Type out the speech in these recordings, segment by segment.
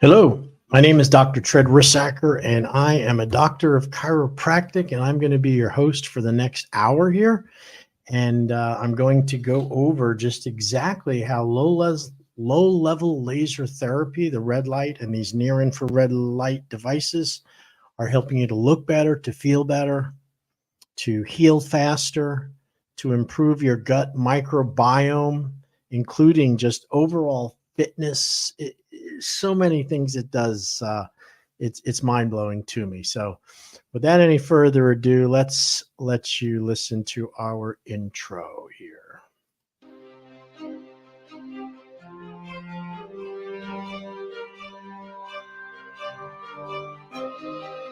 Hello, my name is Dr. Tread Rissacker, and I am a doctor of chiropractic, and I'm going to be your host for the next hour here. And I'm going to go over just exactly how low level laser therapy, the red light, and these near infrared light devices are helping you to look better, to feel better, to heal faster, to improve your gut microbiome, including just overall fitness. So many things it does. It's mind blowing to me. So, without any further ado, let's let you listen to our intro here.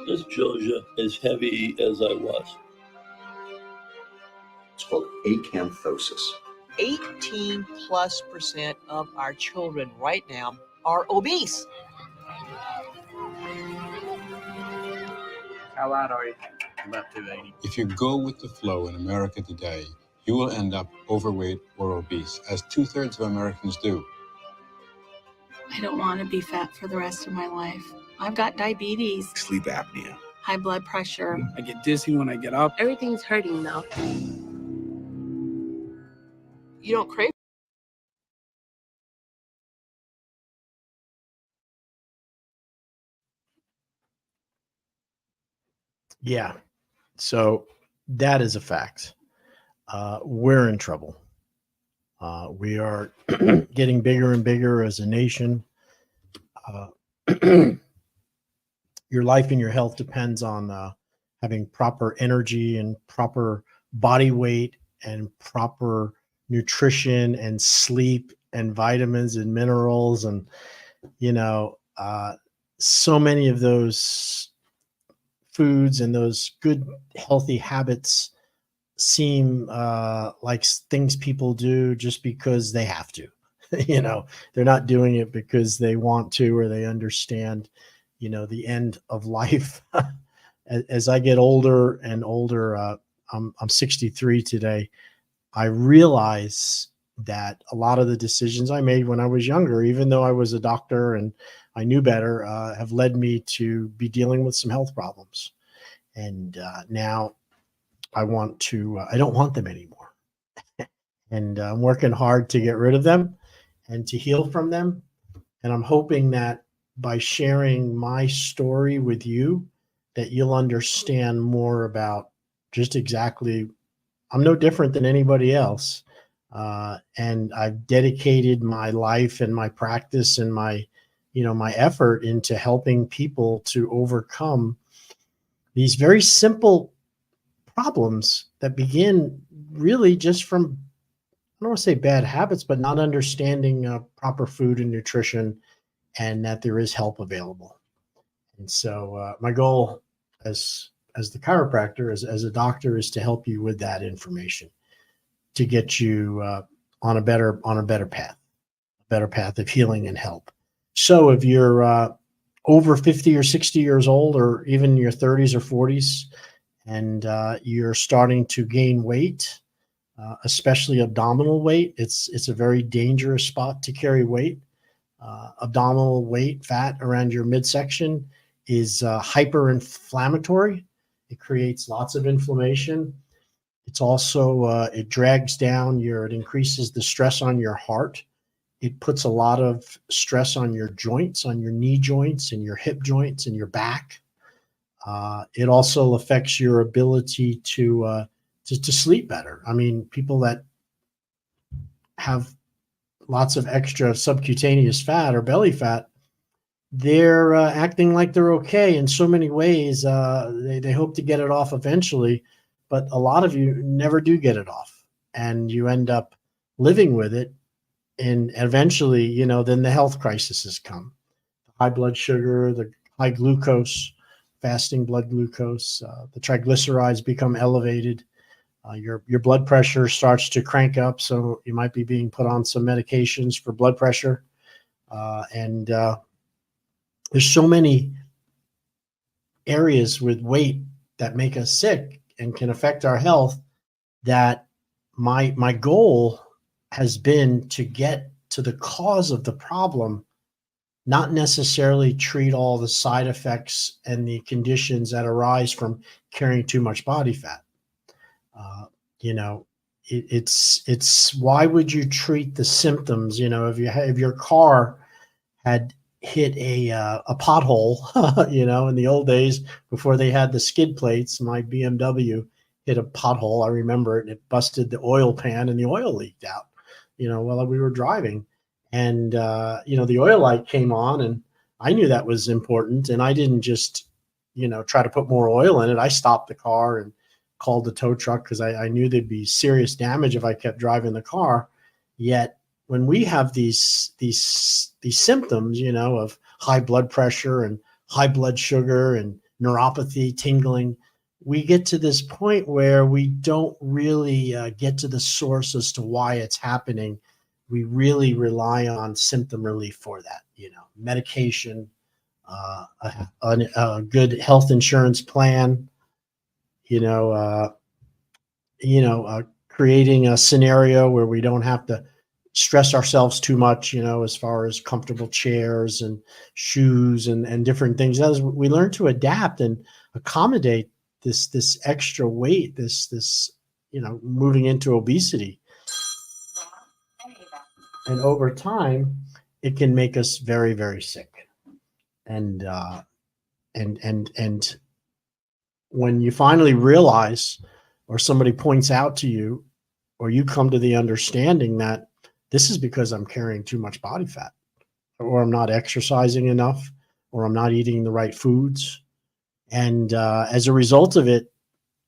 This Georgia as heavy as I was. It's called acanthosis. 18+% of our children right now are obese. How loud are you? About 280. If you go with the flow in America today, you will end up overweight or obese, as 2/3 of Americans do. I don't want to be fat for the rest of my life. I've got diabetes, Sleep apnea. high blood pressure. I get dizzy when I get up. Everything's hurting though. You don't crave. Yeah, so that is a fact. We're in trouble. We are getting bigger and bigger as a nation. Your life and your health depends on having proper energy and proper body weight and proper nutrition and sleep and vitamins and minerals. And, so many of those foods and those good, healthy habits seem like things people do just because they have to. They're not doing it because they want to or they understand, the end of life. As I get older and older, I'm 63 today. I realize that a lot of the decisions I made when I was younger, even though I was a doctor and I knew better, have led me to be dealing with some health problems. And now I don't want them anymore. And I'm working hard to get rid of them and to heal from them. And I'm hoping that by sharing my story with you, that you'll understand more about just exactly, I'm no different than anybody else. And I've dedicated my life and my practice and my effort into helping people to overcome these very simple problems that begin really just from, I don't want to say bad habits, but not understanding proper food and nutrition, and that there is help available. And so my goal as the chiropractor, as a doctor, is to help you with that information, to get you on a better path of healing and help. So if you're over 50 or 60 years old, or even in your 30s or 40s, and you're starting to gain weight, especially abdominal weight, it's a very dangerous spot to carry weight. Abdominal weight, fat around your midsection, is hyperinflammatory. It creates lots of inflammation. It's also, it drags down it increases the stress on your heart. It puts a lot of stress on your joints, on your knee joints and your hip joints and your back. It also affects your ability to sleep better. I mean, people that have lots of extra subcutaneous fat or belly fat, they're acting like they're okay in so many ways. They hope to get it off eventually, but a lot of you never do get it off, and you end up living with it. And eventually, then the health crises come. High blood sugar, the high glucose, fasting blood glucose, the triglycerides become elevated. Your blood pressure starts to crank up, so you might be being put on some medications for blood pressure. And there's so many areas with weight that make us sick and can affect our health, that my goal has been to get to the cause of the problem not necessarily treat all the side effects and the conditions that arise from carrying too much body fat. Uh, you know, it's why would you treat the symptoms? You know, if your car had hit a pothole, you know, in the old days before they had the skid plates, my BMW hit a pothole. I remember it. And it busted the oil pan, and the oil leaked out. You know, while we were driving, and you know, the oil light came on, and I knew that was important, and I didn't just, you know, try to put more oil in it. I stopped the car and called the tow truck because I knew there'd be serious damage if I kept driving the car. Yet when we have these symptoms, you know, of high blood pressure and high blood sugar and neuropathy, tingling, we get to this point where we don't really get to the source as to why it's happening. We really rely on symptom relief for that, you know, medication, a good health insurance plan, you know, creating a scenario where we don't have to stress ourselves too much, you know, as far as comfortable chairs and shoes and different things. As we learn to adapt and accommodate this extra weight, this you know, moving into obesity, and over time, it can make us very, very sick. And and when you finally realize, or somebody points out to you, or you come to the understanding that this is because I'm carrying too much body fat, or I'm not exercising enough, or I'm not eating the right foods. And as a result of it,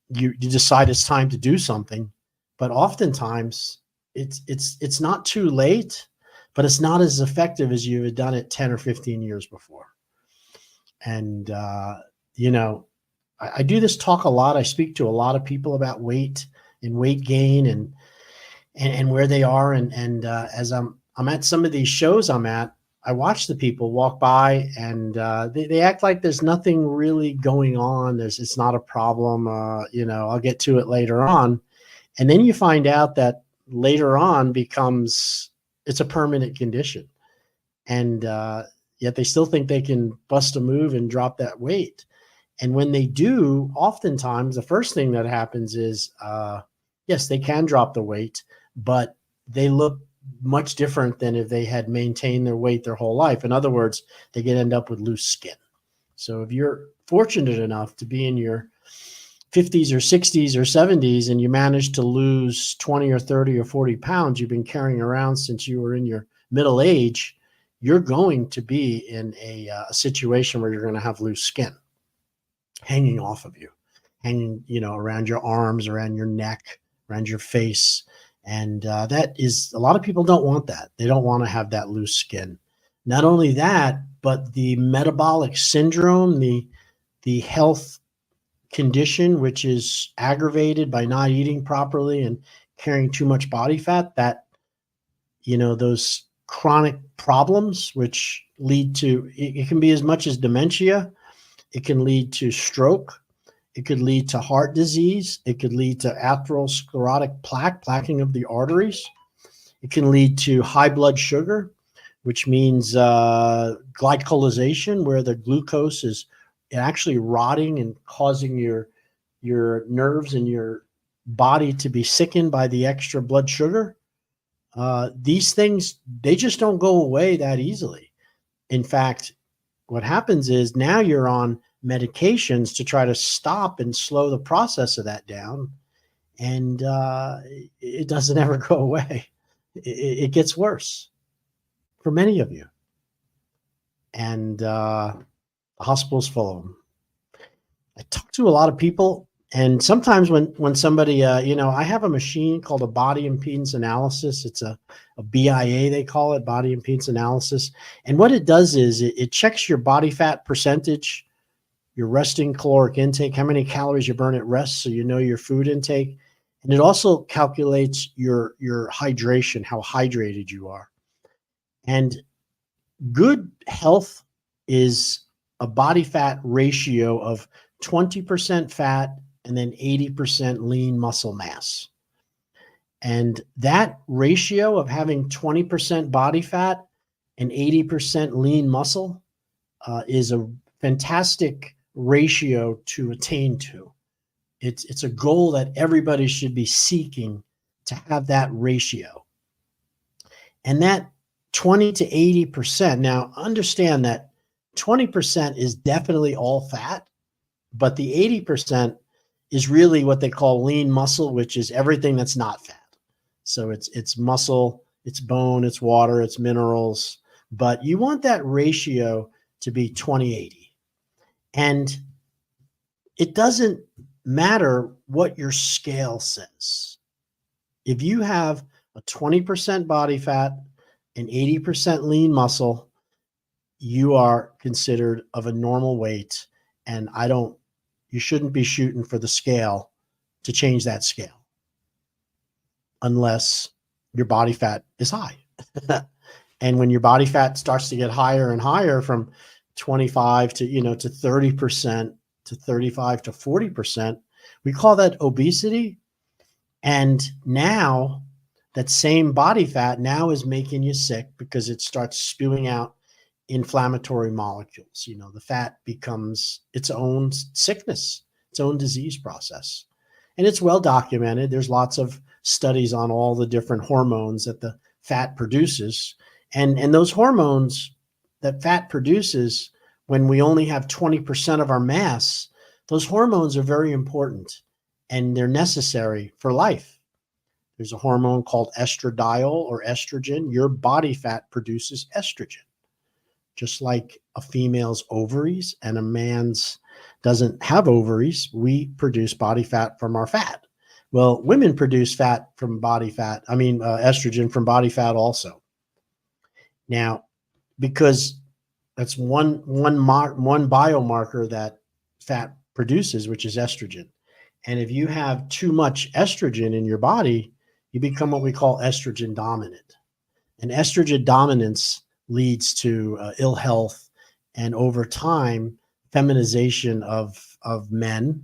you decide it's time to do something. But oftentimes it's not too late, but it's not as effective as you had done it 10 or 15 years before. And, you know, I do this talk a lot. I speak to a lot of people about weight and weight gain and where they are. And as I'm at some of these shows I'm at, I watch the people walk by, and they act like there's nothing really going on. It's not a problem. You know, I'll get to it later on. And then you find out that later on it's a permanent condition. And yet they still think they can bust a move and drop that weight. And when they do, oftentimes the first thing that happens is, yes, they can drop the weight, but they look much different than if they had maintained their weight their whole life. In other words, they can end up with loose skin. So if you're fortunate enough to be in your 50s or 60s or 70s and you manage to lose 20 or 30 or 40 pounds you've been carrying around since you were in your middle age, you're going to be in a situation where you're going to have loose skin hanging off of you, hanging, you know, around your arms, around your neck, around your face. And that is, a lot of people don't want that. They don't want to have that loose skin. Not only that, but the metabolic syndrome, the health condition, which is aggravated by not eating properly and carrying too much body fat, that, you know, those chronic problems, which lead to, it can be as much as dementia. It can lead to stroke. It could lead to heart disease. It could lead to atherosclerotic plaquing of the arteries. It can lead to high blood sugar, which means glycolization, where the glucose is actually rotting and causing your nerves and your body to be sickened by the extra blood sugar. These things, they just don't go away that easily. In fact, what happens is now you're on medications to try to stop and slow the process of that down. And it doesn't ever go away. It gets worse for many of you. And the hospital's full of them. I talk to a lot of people, and sometimes when somebody, you know, I have a machine called a body impedance analysis. It's a BIA, they call it, body impedance analysis. And what it does is it checks your body fat percentage, your resting caloric intake, how many calories you burn at rest, so you know your food intake. And it also calculates your hydration, how hydrated you are. And good health is a body fat ratio of 20% fat and then 80% lean muscle mass. And that ratio of having 20% body fat and 80% lean muscle is a fantastic ratio to attain to. It's a goal that everybody should be seeking, to have that ratio. And that 20 to 80%, now understand that 20% is definitely all fat, but the 80% is really what they call lean muscle, which is everything that's not fat. So it's muscle, it's bone, it's water, it's minerals, but you want that ratio to be 20-80. And it doesn't matter what your scale says. If you have a 20% body fat and 80% lean muscle, you are considered of a normal weight. And you shouldn't be shooting for the scale to change that scale unless your body fat is high. And when your body fat starts to get higher and higher, from 25 to 30% to 35 to 40%, we call that obesity. And now that same body fat now is making you sick because it starts spewing out inflammatory molecules. The fat becomes its own sickness, its own disease process. And it's well documented. There's lots of studies on all the different hormones that the fat produces. And those hormones that fat produces, when we only have 20% of our mass, those hormones are very important and they're necessary for life. There's a hormone called estradiol or estrogen. Your body fat produces estrogen, just like a female's ovaries and a man's doesn't have ovaries. We produce body fat from our fat. Well, women produce fat from body fat. Estrogen from body fat also. Now, because that's one biomarker that fat produces, which is estrogen. And if you have too much estrogen in your body, you become what we call estrogen dominant. And estrogen dominance leads to ill health, and over time, feminization of men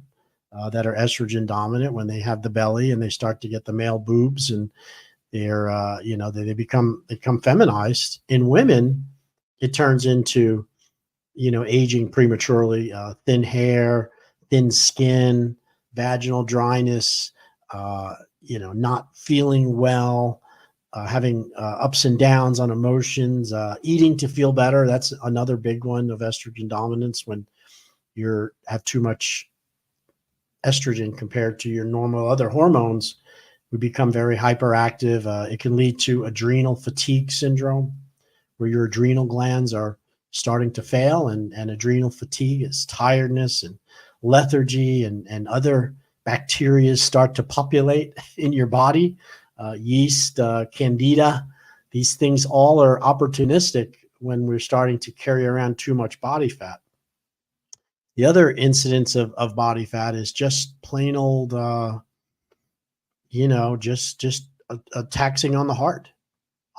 that are estrogen dominant. When they have the belly and they start to get the male boobs, and they become feminized. In women, it turns into aging prematurely, thin hair, thin skin, vaginal dryness, not feeling well, having ups and downs on emotions, eating to feel better. That's another big one of estrogen dominance. When you have too much estrogen compared to your normal other hormones, we become very hyperactive. It can lead to adrenal fatigue syndrome, where your adrenal glands are starting to fail, and adrenal fatigue is tiredness and lethargy, and other bacteria start to populate in your body. Yeast, candida, these things all are opportunistic when we're starting to carry around too much body fat. The other incidence of body fat is just plain old, just a taxing on the heart,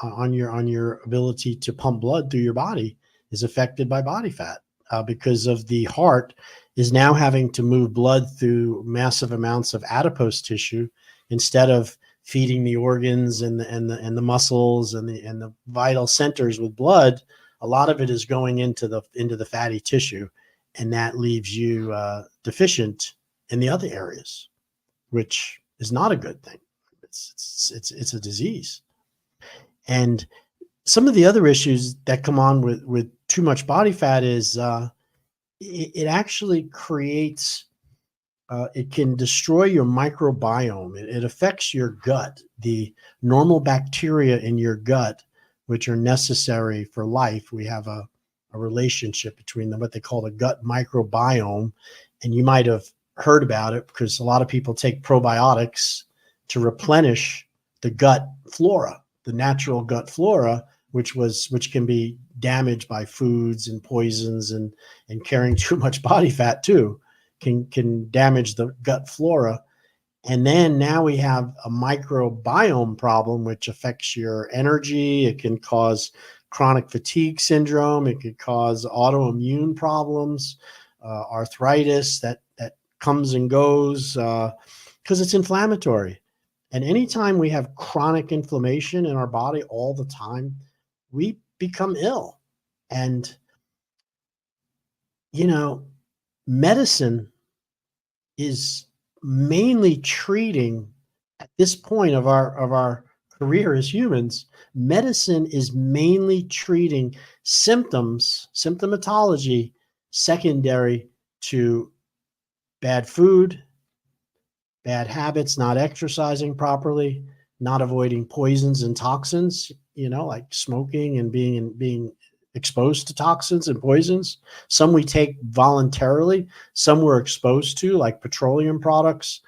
on your ability to pump blood through your body is affected by body fat, because of the heart is now having to move blood through massive amounts of adipose tissue instead of feeding the organs and the muscles and the vital centers with blood. A lot of it is going into the fatty tissue, and that leaves you deficient in the other areas, which is not a good thing. It's a disease. And some of the other issues that come on with too much body fat is it actually creates, it can destroy your microbiome. It affects your gut, the normal bacteria in your gut, which are necessary for life. We have a relationship between them, what they call the gut microbiome. And you might have heard about it because a lot of people take probiotics to replenish the gut flora, the natural gut flora, which can be damaged by foods and poisons, and carrying too much body fat too can damage the gut flora. And then now we have a microbiome problem, which affects your energy. It can cause chronic fatigue syndrome. It could cause autoimmune problems, arthritis that comes and goes because it's inflammatory. And anytime we have chronic inflammation in our body all the time, we become ill. And, you know, medicine is mainly treating at this point of our career as humans. Medicine is mainly treating symptoms, symptomatology, secondary to bad food, bad habits, not exercising properly, not avoiding poisons and toxins, like smoking and being exposed to toxins and poisons. Some we take voluntarily, some we're exposed to, like petroleum products.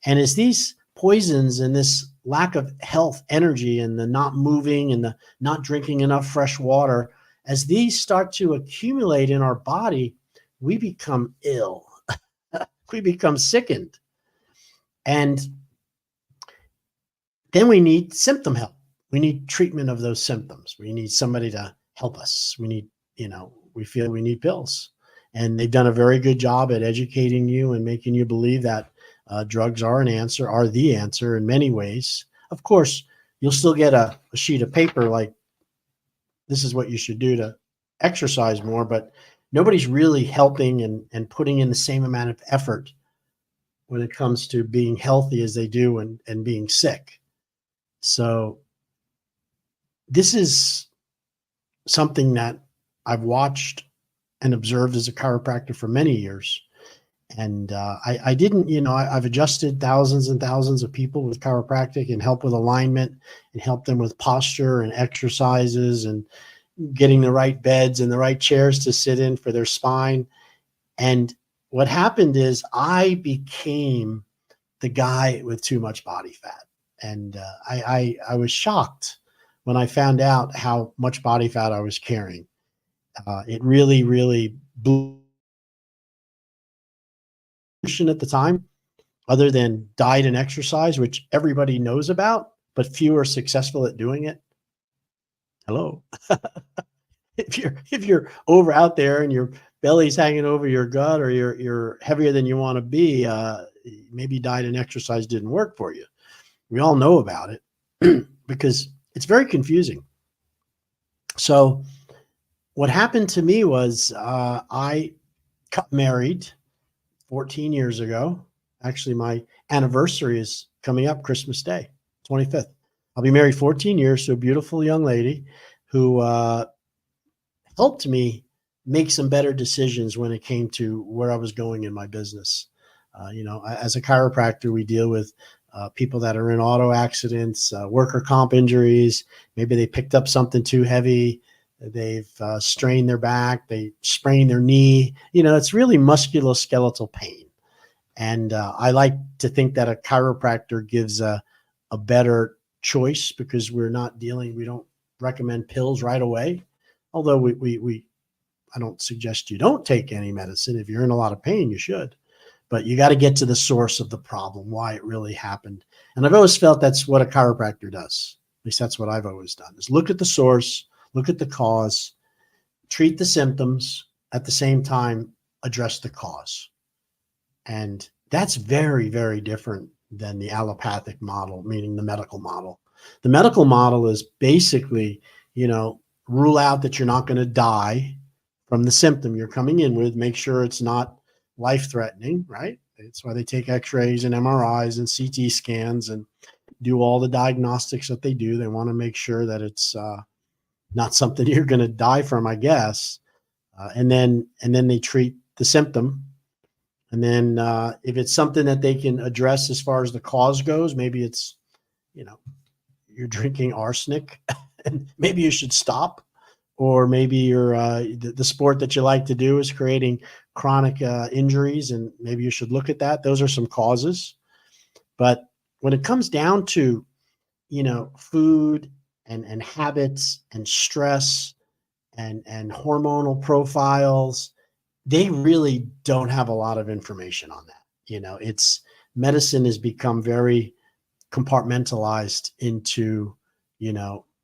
And as these poisons and this lack of health energy and the not moving and the not drinking enough fresh water, as these start to accumulate in our body, we become ill. We become sickened. And then we need symptom help. We need treatment of those symptoms. We need somebody to help us. We need, we feel we need pills. And they've done a very good job at educating you and making you believe that drugs are the answer in many ways. Of course, you'll still get a sheet of paper like, this is what you should do to exercise more, but nobody's really helping and putting in the same amount of effort when it comes to being healthy as they do and being sick. So this is something that I've watched and observed as a chiropractor for many years. And I didn't, I've adjusted thousands and thousands of people with chiropractic and help with alignment and help them with posture and exercises and getting the right beds and the right chairs to sit in for their spine. And what happened is I became the guy with too much body fat. And I was shocked when I found out how much body fat I was carrying. It really, really blew at the time, other than diet and exercise, which everybody knows about, but few are successful at doing it. Hello. If you're over out there and your belly's hanging over your gut, or you're heavier than you want to be, maybe diet and exercise didn't work for you. We all know about it because it's very confusing. So what happened to me was I got married 14 years ago. Actually, my anniversary is coming up, Christmas Day, 25th. I'll be married 14 years to a beautiful young lady who helped me make some better decisions when it came to where I was going in my business. As a chiropractor, we deal with people that are in auto accidents, worker comp injuries. Maybe they picked up something too heavy. They've strained their back. They sprained their knee. It's really musculoskeletal pain. And I like to think that a chiropractor gives a better choice because we don't recommend pills right away. Although I don't suggest you don't take any medicine. If you're in a lot of pain, you should. But you got to get to the source of the problem, why it really happened. And I've always felt that's what a chiropractor does. At least that's what I've always done, is look at the source, look at the cause, treat the symptoms, at the same time, address the cause. And that's very, very different than the allopathic model, meaning the medical model. The medical model is basically, rule out that you're not going to die from the symptom you're coming in with, make sure it's not life-threatening, right? That's why they take x-rays and MRIs and CT scans and do all the diagnostics that they do. They want to make sure that it's not something you're going to die from, I guess. And then they treat the symptom. And then if it's something that they can address as far as the cause goes, maybe it's, you're drinking arsenic and maybe you should stop. Or maybe you're the sport that you like to do is creating chronic injuries, and maybe you should look at that. Those are some causes. But when it comes down to, food and habits and stress and hormonal profiles, they really don't have a lot of information on that. Medicine has become very compartmentalized into,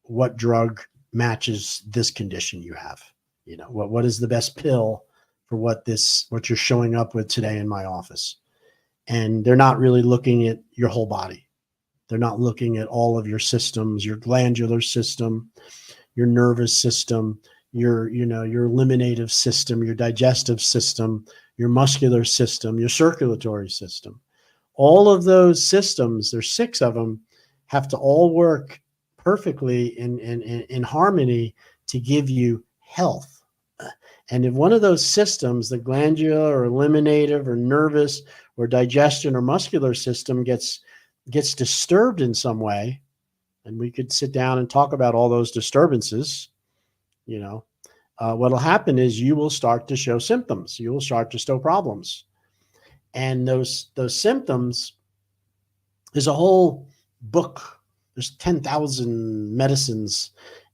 what drug matches this condition you have. What is the best pill for what you're showing up with today in my office? And they're not really looking at your whole body. They're not looking at all of your systems, your glandular system, your nervous system, your eliminative system, your digestive system, your muscular system, your circulatory system. All of those systems, there's 6 of them, have to all work perfectly in harmony to give you health. And if one of those systems, the glandular or eliminative or nervous or digestion or muscular system gets disturbed in some way, and we could sit down and talk about all those disturbances, what'll happen is you will start to show symptoms. You will start to show problems. And those symptoms, there's a whole book. There's 10,000 medicines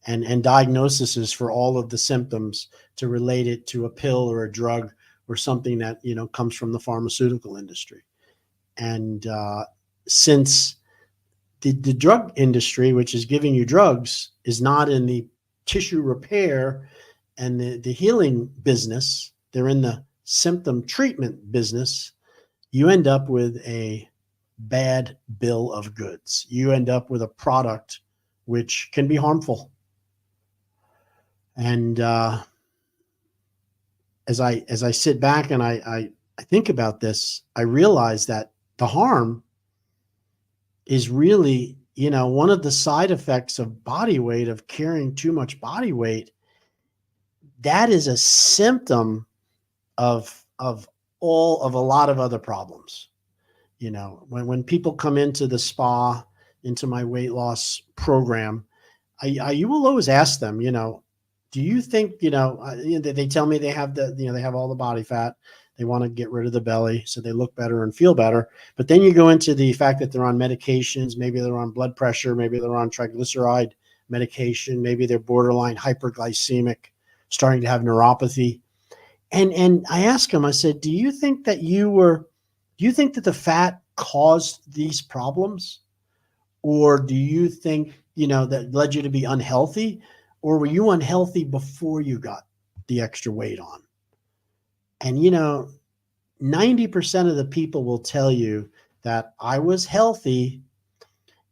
and diagnoses for all of the symptoms to relate it to a pill or a drug or something that, comes from the pharmaceutical industry. And since the drug industry, which is giving you drugs, is not in the tissue repair and the healing business, they're in the symptom treatment business, you end up with a bad bill of goods. You end up with a product which can be harmful. And as I sit back and I think about this, I realize that the harm is really, one of the side effects of body weight, of carrying too much body weight. That is a symptom of a lot of other problems. When people come into the spa, into my weight loss program, you will always ask them, do you think, they tell me they have they have all the body fat. They want to get rid of the belly so they look better and feel better. But then you go into the fact that they're on medications. Maybe they're on blood pressure. Maybe they're on triglyceride medication. Maybe they're borderline hyperglycemic, starting to have neuropathy. And I asked him, I said, do you think that the fat caused these problems? Or do you think, that led you to be unhealthy? Or were you unhealthy before you got the extra weight on? And, 90% of the people will tell you that I was healthy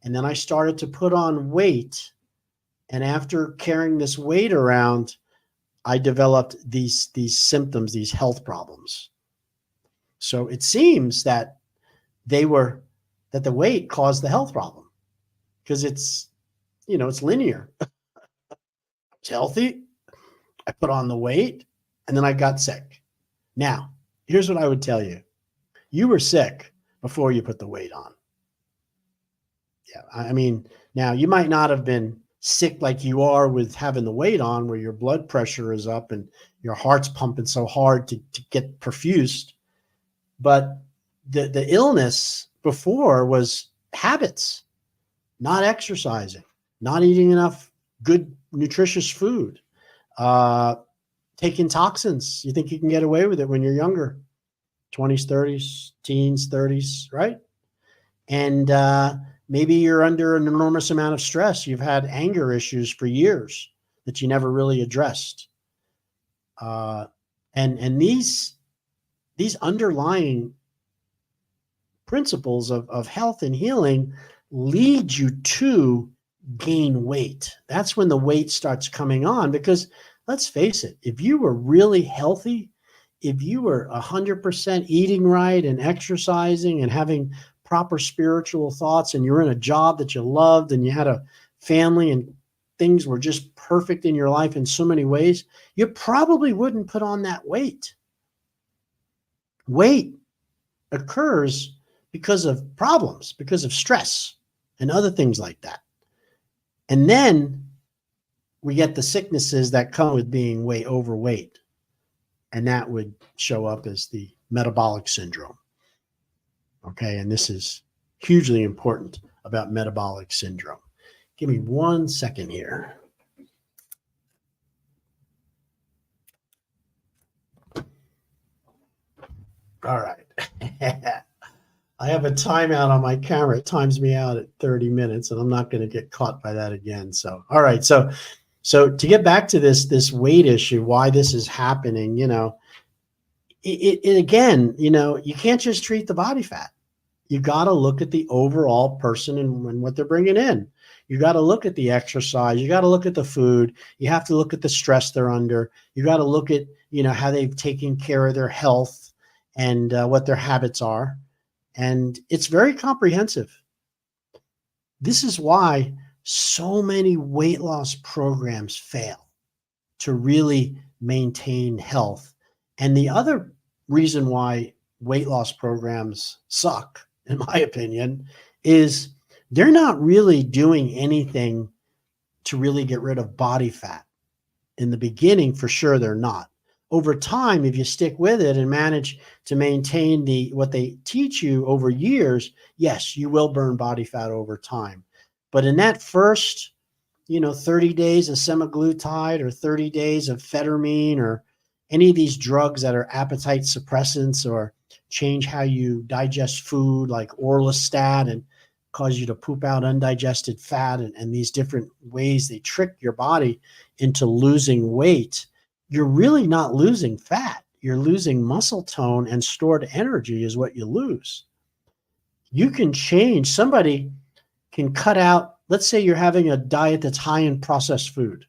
and then I started to put on weight. And after carrying this weight around, I developed these symptoms, these health problems. So it seems that the weight caused the health problem, because it's linear. I was healthy, I put on the weight, and then I got sick. Now, here's what I would tell you. You were sick before you put the weight on. Yeah, I mean, now you might not have been sick like you are with having the weight on, where your blood pressure is up and your heart's pumping so hard to get perfused. But the illness before was habits, not exercising, not eating enough good, nutritious food, taking toxins. You think you can get away with it when you're younger, 20s, 30s, teens, 30s, right? And maybe you're under an enormous amount of stress. You've had anger issues for years that you never really addressed. And these underlying principles of health and healing lead you to gain weight. That's when the weight starts coming on, because let's face it, if you were really healthy, if you were 100% eating right and exercising and having proper spiritual thoughts, and you're in a job that you loved and you had a family and things were just perfect in your life in so many ways, you probably wouldn't put on that weight. Weight occurs because of problems, because of stress and other things like that. And then we get the sicknesses that come with being way overweight. And that would show up as the metabolic syndrome. Okay, and this is hugely important about metabolic syndrome. Give me 1 second here. All right. I have a timeout on my camera. It times me out at 30 minutes, and I'm not going to get caught by that again. So, all right. So to get back to this weight issue, why this is happening, it again, you can't just treat the body fat. You got to look at the overall person and what they're bringing in. You got to look at the exercise. You got to look at the food. You have to look at the stress they're under. You got to look at, how they've taken care of their health and what their habits are. And it's very comprehensive. This is why so many weight loss programs fail to really maintain health. And the other reason why weight loss programs suck, in my opinion, is they're not really doing anything to really get rid of body fat. In the beginning, for sure, they're not. Over time, if you stick with it and manage to maintain what they teach you over years, yes, you will burn body fat over time. But in that first, 30 days of semaglutide or 30 days of phetamine or any of these drugs that are appetite suppressants or change how you digest food like orlistat and cause you to poop out undigested fat and these different ways they trick your body into losing weight, you're really not losing fat. You're losing muscle tone, and stored energy is what you lose. You can change. Somebody can cut out, let's say you're having a diet that's high in processed food.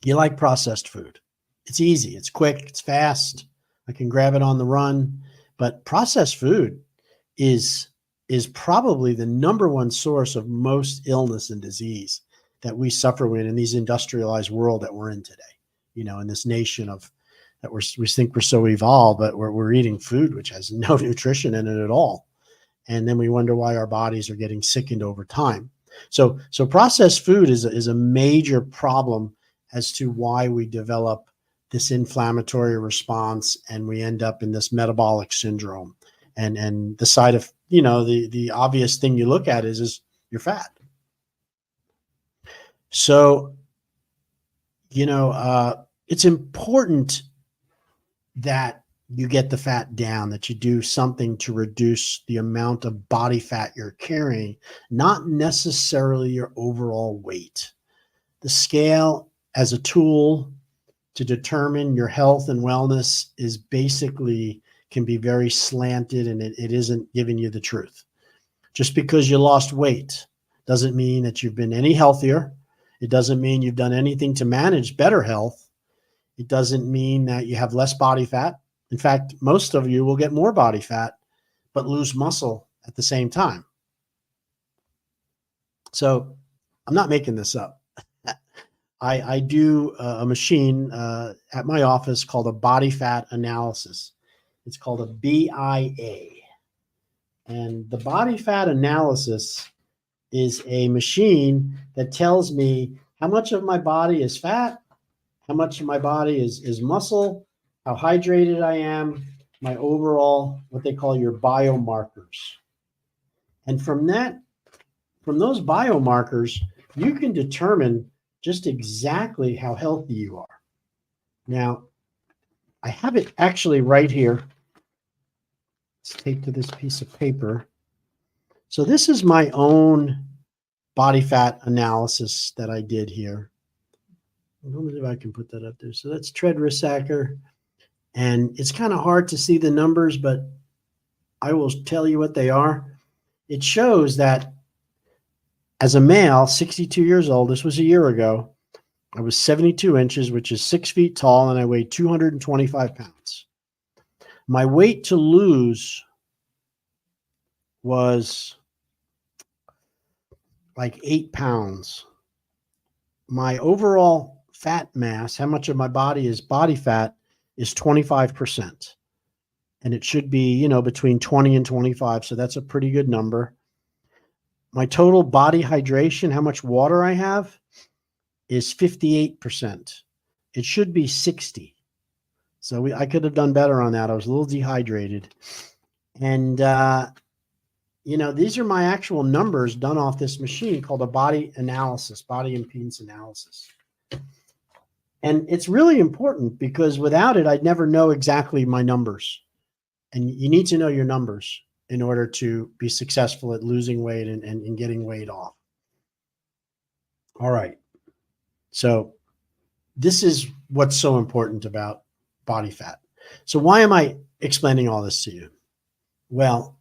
You like processed food. It's easy. It's quick. It's fast. I can grab it on the run. But processed food is probably the number one source of most illness and disease that we suffer with in these industrialized world that we're in today. In this nation of that we think we're so evolved, but we're eating food which has no nutrition in it at all. And then we wonder why our bodies are getting sickened over time. So processed food is a major problem as to why we develop this inflammatory response and we end up in this metabolic syndrome. And the side of, the obvious thing you look at is you're fat. So, it's important that you get the fat down, that you do something to reduce the amount of body fat you're carrying, not necessarily your overall weight. The scale as a tool to determine your health and wellness is basically can be very slanted, and it isn't giving you the truth. Just because you lost weight doesn't mean that you've been any healthier. It doesn't mean you've done anything to manage better health. It doesn't mean that you have less body fat. In fact, most of you will get more body fat, but lose muscle at the same time. So I'm not making this up. I do a machine at my office called a body fat analysis. It's called a BIA. And the body fat analysis is a machine that tells me how much of my body is fat, how much of my body is muscle, how hydrated I am, my overall, what they call your biomarkers. And from those biomarkers, you can determine just exactly how healthy you are. Now, I have it actually right here. Let's take to this piece of paper. So this is my own body fat analysis that I did here. I don't know if I can put that up there. So that's Tread Rissacker. And it's kind of hard to see the numbers, but I will tell you what they are. It shows that as a male, 62 years old, this was a year ago, I was 72 inches, which is 6 feet tall, and I weighed 225 pounds. My weight to lose was like 8 pounds. My overall fat mass, how much of my body is body fat, is 25%. And it should be, between 20 and 25. So that's a pretty good number. My total body hydration, how much water I have, is 58%. It should be 60. So I could have done better on that. I was a little dehydrated. And, these are my actual numbers done off this machine called a body impedance analysis. And it's really important because without it, I'd never know exactly my numbers. And you need to know your numbers in order to be successful at losing weight and getting weight off. All right. So this is what's so important about body fat. So why am I explaining all this to you? Well,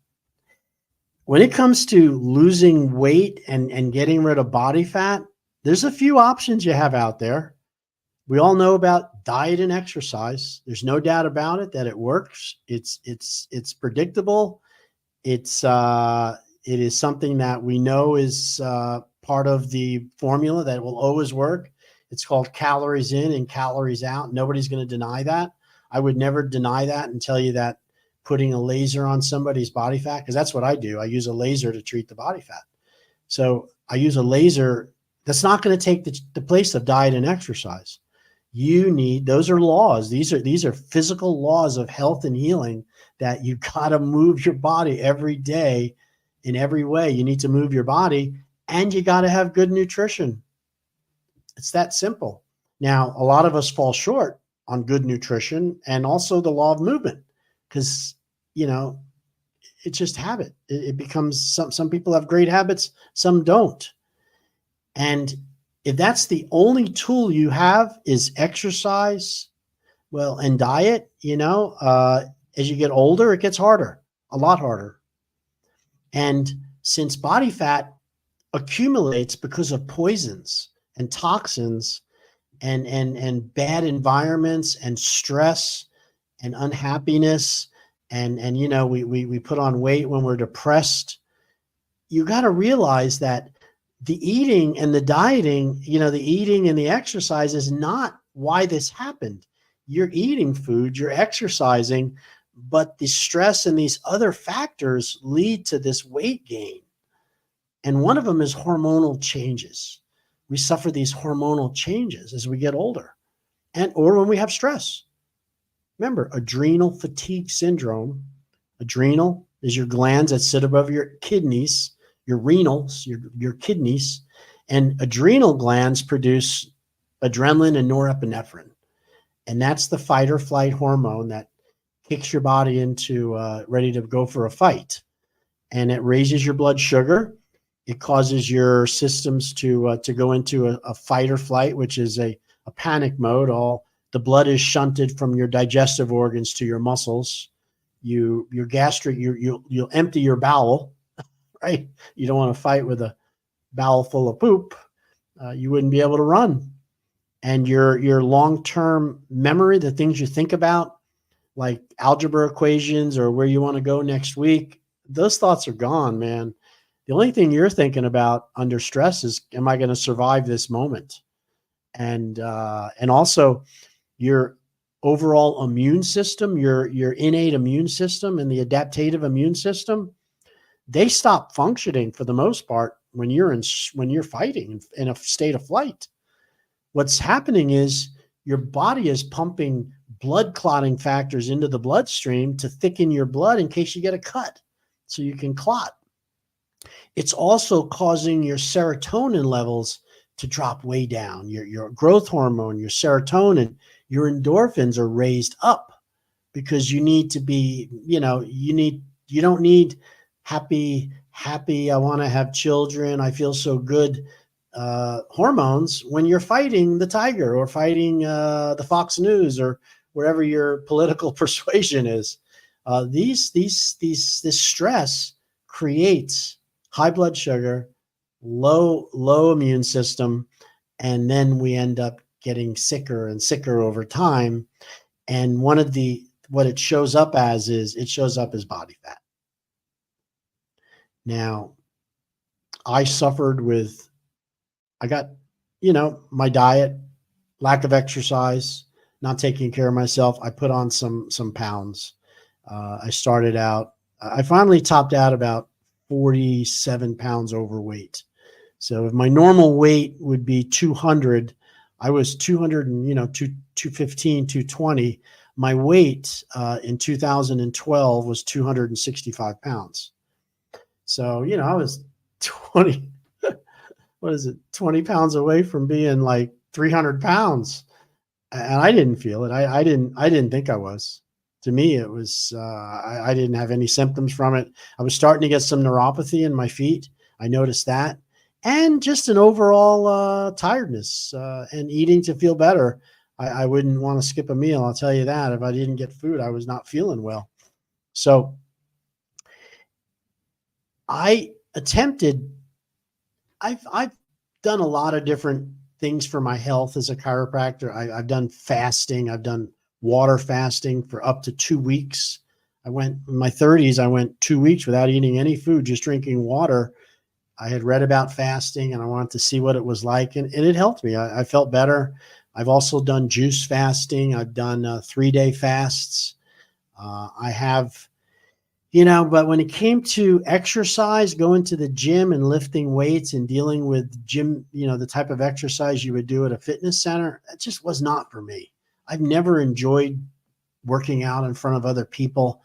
When it comes to losing weight and getting rid of body fat, there's a few options you have out there. We all know about diet and exercise. There's no doubt about it that it works. It's predictable. It is something that we know is part of the formula that will always work. It's called calories in and calories out. Nobody's going to deny that. I would never deny that and tell you that putting a laser on somebody's body fat, because that's what I do. I use a laser to treat the body fat. So I use a laser that's not going to take the place of diet and exercise. Those are laws. These are physical laws of health and healing that you got to move your body every day in every way. You need to move your body, and you got to have good nutrition. It's that simple. Now, a lot of us fall short on good nutrition and also the law of movement because, it's just habit. It becomes some people have great habits, some don't. And if that's the only tool you have is exercise, well, and diet, as you get older, it gets harder, a lot harder. And since body fat accumulates because of poisons and toxins and bad environments and stress and unhappiness, and we put on weight when we're depressed, you got to realize that the eating and the dieting, the eating and the exercise is not why this happened. You're eating food, you're exercising, but the stress and these other factors lead to this weight gain. And one of them is hormonal changes. We suffer these hormonal changes as we get older or when we have stress. Remember, adrenal fatigue syndrome. Adrenal is your glands that sit above your kidneys, your renals, your kidneys, and adrenal glands produce adrenaline and norepinephrine. And that's the fight or flight hormone that kicks your body into ready to go for a fight. And it raises your blood sugar. It causes your systems to go into a fight or flight, which is a panic mode. All the blood is shunted from your digestive organs to your muscles. You'll empty your bowel, right? You don't want to fight with a bowel full of poop. You wouldn't be able to run. And your long-term memory, the things you think about, like algebra equations or where you want to go next week, those thoughts are gone, man. The only thing you're thinking about under stress is, am I going to survive this moment? And also your overall immune system, your innate immune system and the adaptive immune system, they stop functioning for the most part when you're fighting in a state of flight. What's happening is your body is pumping blood clotting factors into the bloodstream to thicken your blood in case you get a cut so you can clot. It's also causing your serotonin levels to drop way down. Your growth hormone, your serotonin, your endorphins are raised up because you need to be, you don't need happy, I want to have children, I feel so good hormones when you're fighting the tiger or fighting the Fox News or wherever your political persuasion is. This stress creates high blood sugar, low immune system, and then we end up getting sicker and sicker over time. And what it shows up as body fat. Now, I got, my diet, lack of exercise, not taking care of myself. I put on some pounds. I finally topped out about 47 pounds overweight. So if my normal weight would be 200, I was 200 and, 215, 220. My weight in 2012 was 265 pounds. So, I was 20 pounds away from being like 300 pounds. And I didn't feel it. I didn't think I was. To me, it was, I didn't have any symptoms from it. I was starting to get some neuropathy in my feet. I noticed that. And just an overall tiredness and eating to feel better. I wouldn't want to skip a meal. I'll tell you that. If I didn't get food, I was not feeling well. So I attempted, I've done a lot of different things for my health as a chiropractor. I've done fasting. I've done water fasting for up to 2 weeks. I went in my 30s. I went 2 weeks without eating any food, just drinking water. I had read about fasting and I wanted to see what it was like, and it helped me. I felt better. I've also done juice fasting. I've done 3-day fasts. I have, but when it came to exercise, going to the gym and lifting weights and dealing with gym, the type of exercise you would do at a fitness center, that just was not for me. I've never enjoyed working out in front of other people.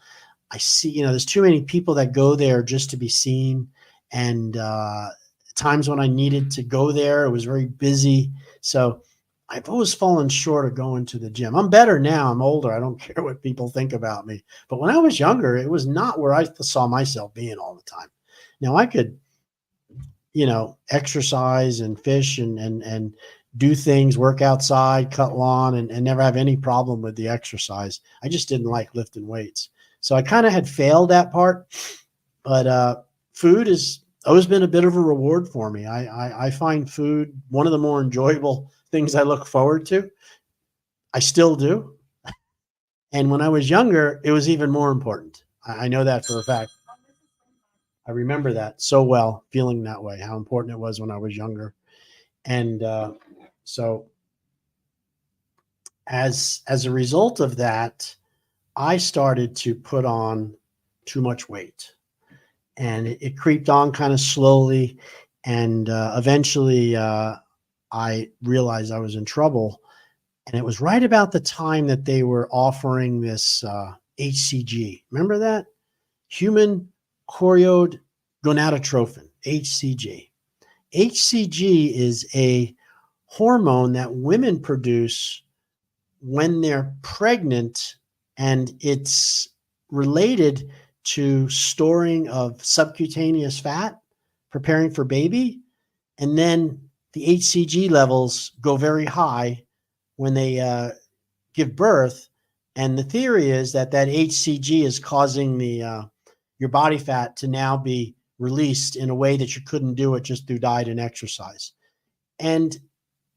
I see, there's too many people that go there just to be seen. And times when I needed to go there, it was very busy. So I've always fallen short of going to the gym. I'm better now. I'm older. I don't care what people think about me. But when I was younger, it was not where I saw myself being all the time. Now I could, exercise and fish and do things, work outside, cut lawn, and never have any problem with the exercise. I just didn't like lifting weights. So I kind of had failed that part. But food has always been a bit of a reward for me. I find food one of the more enjoyable things I look forward to. I still do. And when I was younger, it was even more important. I know that for a fact. I remember that so well, feeling that way, how important it was when I was younger. And so as a result of that, I started to put on too much weight. And it creeped on kind of slowly. And eventually I realized I was in trouble. And it was right about the time that they were offering this HCG. Remember that? Human chorionic gonadotrophin, HCG. HCG is a hormone that women produce when they're pregnant, and it's related to storing of subcutaneous fat, preparing for baby. And then the HCG levels go very high when they give birth. And the theory is that HCG is causing your body fat to now be released in a way that you couldn't do it just through diet and exercise. And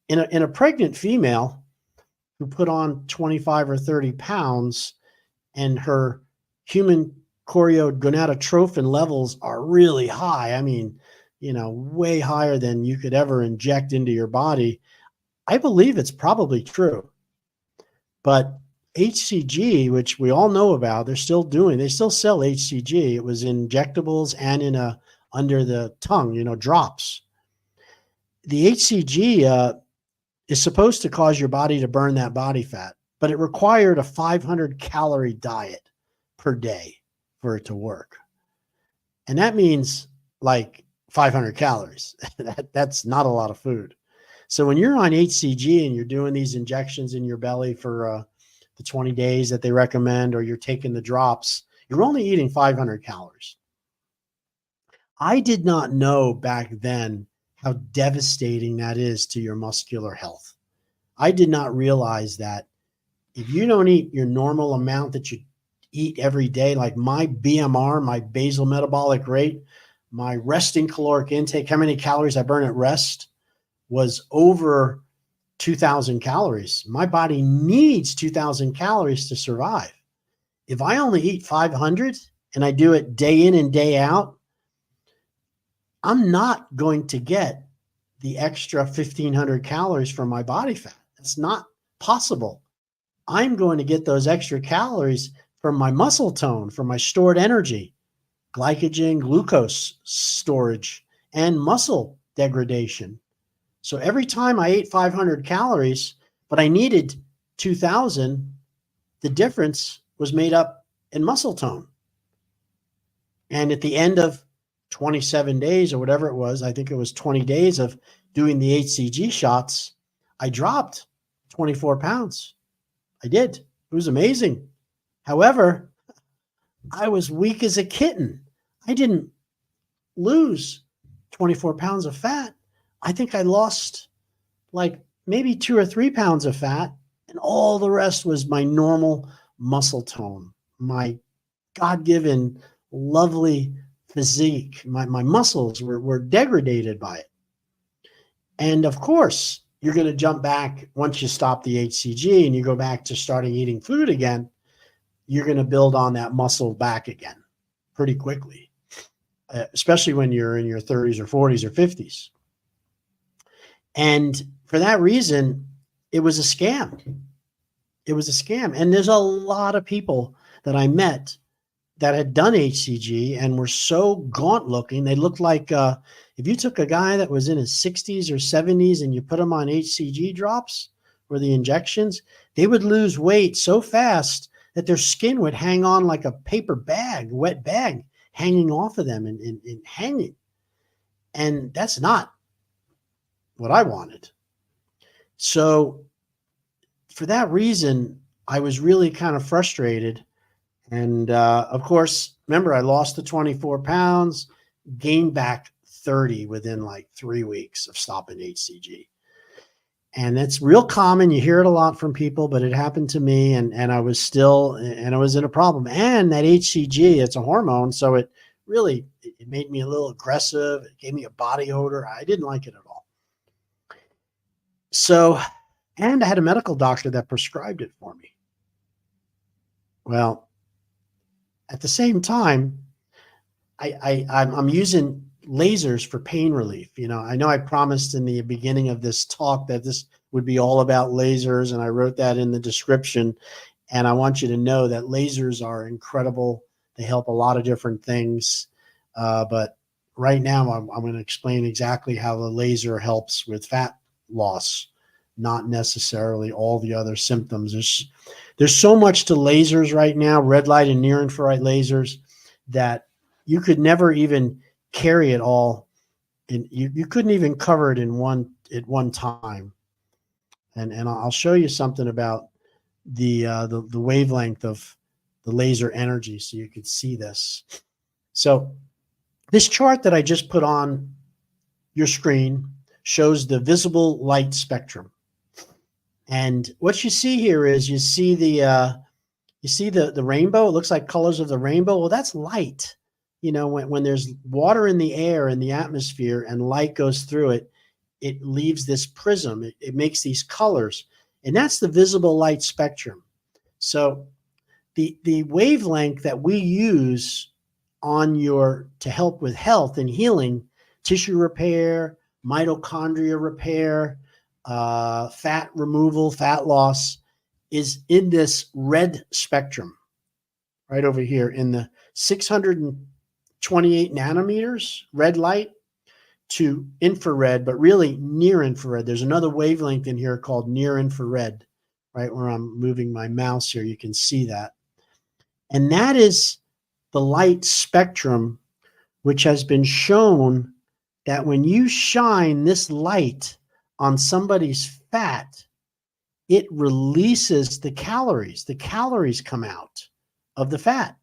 in a pregnant female who put on 25 or 30 pounds and her human chorionic gonadotrophin levels are really high, I mean, way higher than you could ever inject into your body, I believe it's probably true. But HCG, which we all know about, they still sell HCG. It was in injectables and under the tongue, drops. The HCG is supposed to cause your body to burn that body fat, but it required a 500 calorie diet per day for it to work. And that means like 500 calories. That's not a lot of food. So when you're on HCG and you're doing these injections in your belly for the 20 days that they recommend, or you're taking the drops, you're only eating 500 calories. I did not know back then how devastating that is to your muscular health. I did not realize that if you don't eat your normal amount that you eat every day, like my BMR, my basal metabolic rate, my resting caloric intake, how many calories I burn at rest, was over 2,000 calories. My body needs 2,000 calories to survive. If I only eat 500 and I do it day in and day out, I'm not going to get the extra 1,500 calories from my body fat. It's not possible. I'm going to get those extra calories from my muscle tone, from my stored energy, glycogen, glucose storage, and muscle degradation. So every time I ate 500 calories, but I needed 2,000, the difference was made up in muscle tone. And at the end of 27 days or whatever it was, I think it was 20 days of doing the HCG shots, I dropped 24 pounds. I did. It was amazing. However, I was weak as a kitten. I didn't lose 24 pounds of fat. I think I lost like maybe 2 or 3 pounds of fat, and all the rest was my normal muscle tone, my God-given, lovely physique. My muscles were degraded by it. And of course, you're going to jump back once you stop the HCG and you go back to starting eating food again. You're going to build on that muscle back again pretty quickly, especially when you're in your 30s or 40s or 50s. And for that reason, it was a scam. It was a scam. And there's a lot of people that I met that had done HCG and were so gaunt looking. They looked like if you took a guy that was in his 60s or 70s and you put him on HCG drops or the injections, they would lose weight so fast that their skin would hang on like a paper bag, wet bag, hanging off of them and hanging. And that's not what I wanted. So for that reason, I was really kind of frustrated. And of course, remember, I lost the 24 pounds, gained back 30 within like 3 weeks of stopping HCG. And it's real common. You hear it a lot from people, but it happened to me. And I was in a problem. And that HCG, it's a hormone. So it really, it made me a little aggressive. It gave me a body odor. I didn't like it at all. So, and I had a medical doctor that prescribed it for me. Well, at the same time, I'm using lasers for pain relief. You know I promised in the beginning of this talk that this would be all about lasers, and I wrote that in the description. And I want you to know that lasers are incredible. They help a lot of different things. But right now, I'm going to explain exactly how the laser helps with fat loss, not necessarily all the other symptoms. There's so much to lasers right now, red light and near infrared lasers, that you could never even carry it all. And you couldn't even cover it at one time. And I'll show you something about the wavelength of the laser energy so you could see this. So this chart that I just put on your screen shows the visible light spectrum. And what you see here is you see the rainbow. It looks like colors of the rainbow. Well, that's light. When there's water in the air in the atmosphere and light goes through it, it leaves this prism. It makes these colors, and that's the visible light spectrum. So the wavelength that we use to help with health and healing, tissue repair, mitochondria repair, fat removal, fat loss, is in this red spectrum right over here in the 628 nanometers red light to infrared, but really near infrared. There's another wavelength in here called near infrared, right where I'm moving my mouse here. You can see that. And that is the light spectrum, which has been shown that when you shine this light on somebody's fat, it releases the calories. The calories come out of the fat.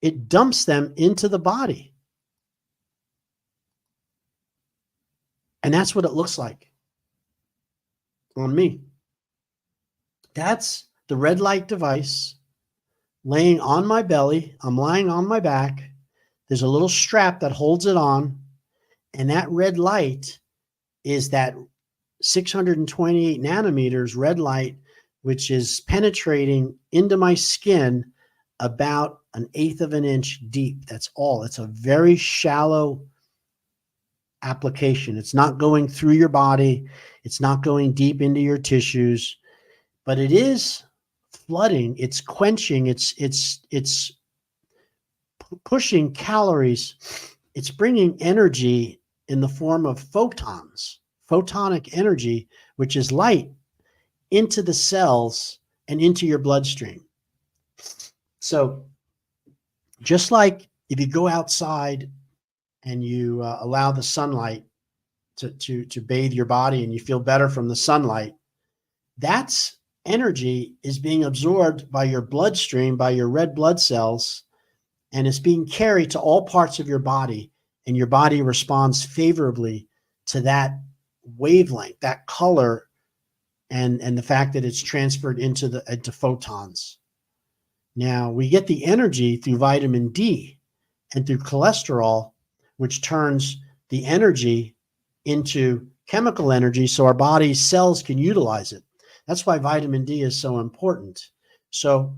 It dumps them into the body. And that's what it looks like on me. That's the red light device laying on my belly. I'm lying on my back. There's a little strap that holds it on. And that red light is that 628 nanometers red light, which is penetrating into my skin about 1/8 of an inch deep. That's all. It's a very shallow application. It's not going through your body. It's not going deep into your tissues, but it is flooding. It's quenching. It's pushing calories. It's bringing energy in the form of photons, photonic energy, which is light, into the cells and into your bloodstream. So just like if you go outside and you allow the sunlight to bathe your body and you feel better from the sunlight, that's energy is being absorbed by your bloodstream, by your red blood cells, and it's being carried to all parts of your body, and your body responds favorably to that wavelength, that color, and the fact that it's transferred into photons. Now, we get the energy through vitamin D, and through cholesterol, which turns the energy into chemical energy so our body's cells can utilize it. That's why vitamin D is so important. So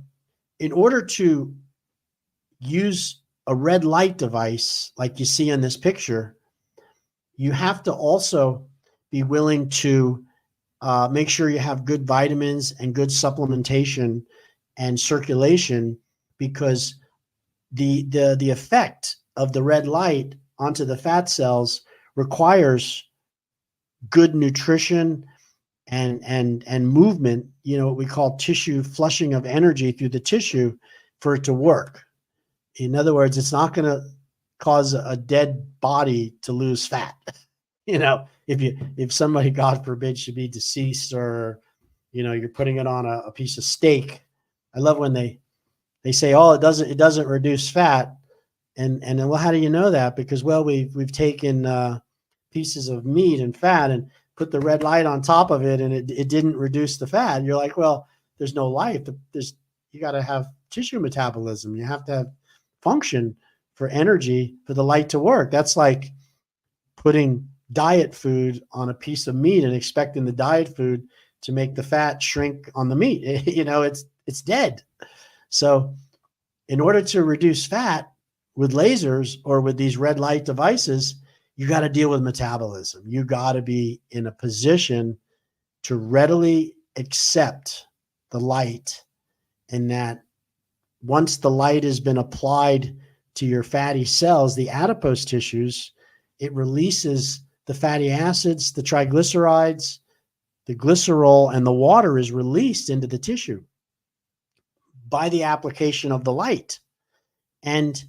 in order to use a red light device like you see in this picture, you have to also be willing to make sure you have good vitamins and good supplementation and circulation, because the effect of the red light onto the fat cells requires good nutrition and movement, what we call tissue flushing of energy through the tissue for it to work. In other words, it's not going to cause a dead body to lose fat. If somebody, God forbid, should be deceased, or, you're putting it on a piece of steak. I love when they say, oh, it doesn't reduce fat. And then, well, how do you know that? Because, well, we've taken pieces of meat and fat and put the red light on top of it, and it didn't reduce the fat. You're like, well, there's no life. You got to have tissue metabolism. You have to have function for energy for the light to work. That's like putting diet food on a piece of meat and expecting the diet food to make the fat shrink on the meat. It's dead. So in order to reduce fat with lasers or with these red light devices, you got to deal with metabolism. You got to be in a position to readily accept the light, and that once the light has been applied to your fatty cells, the adipose tissues, it releases the fatty acids, the triglycerides, the glycerol, and the water is released into the tissue by the application of the light. And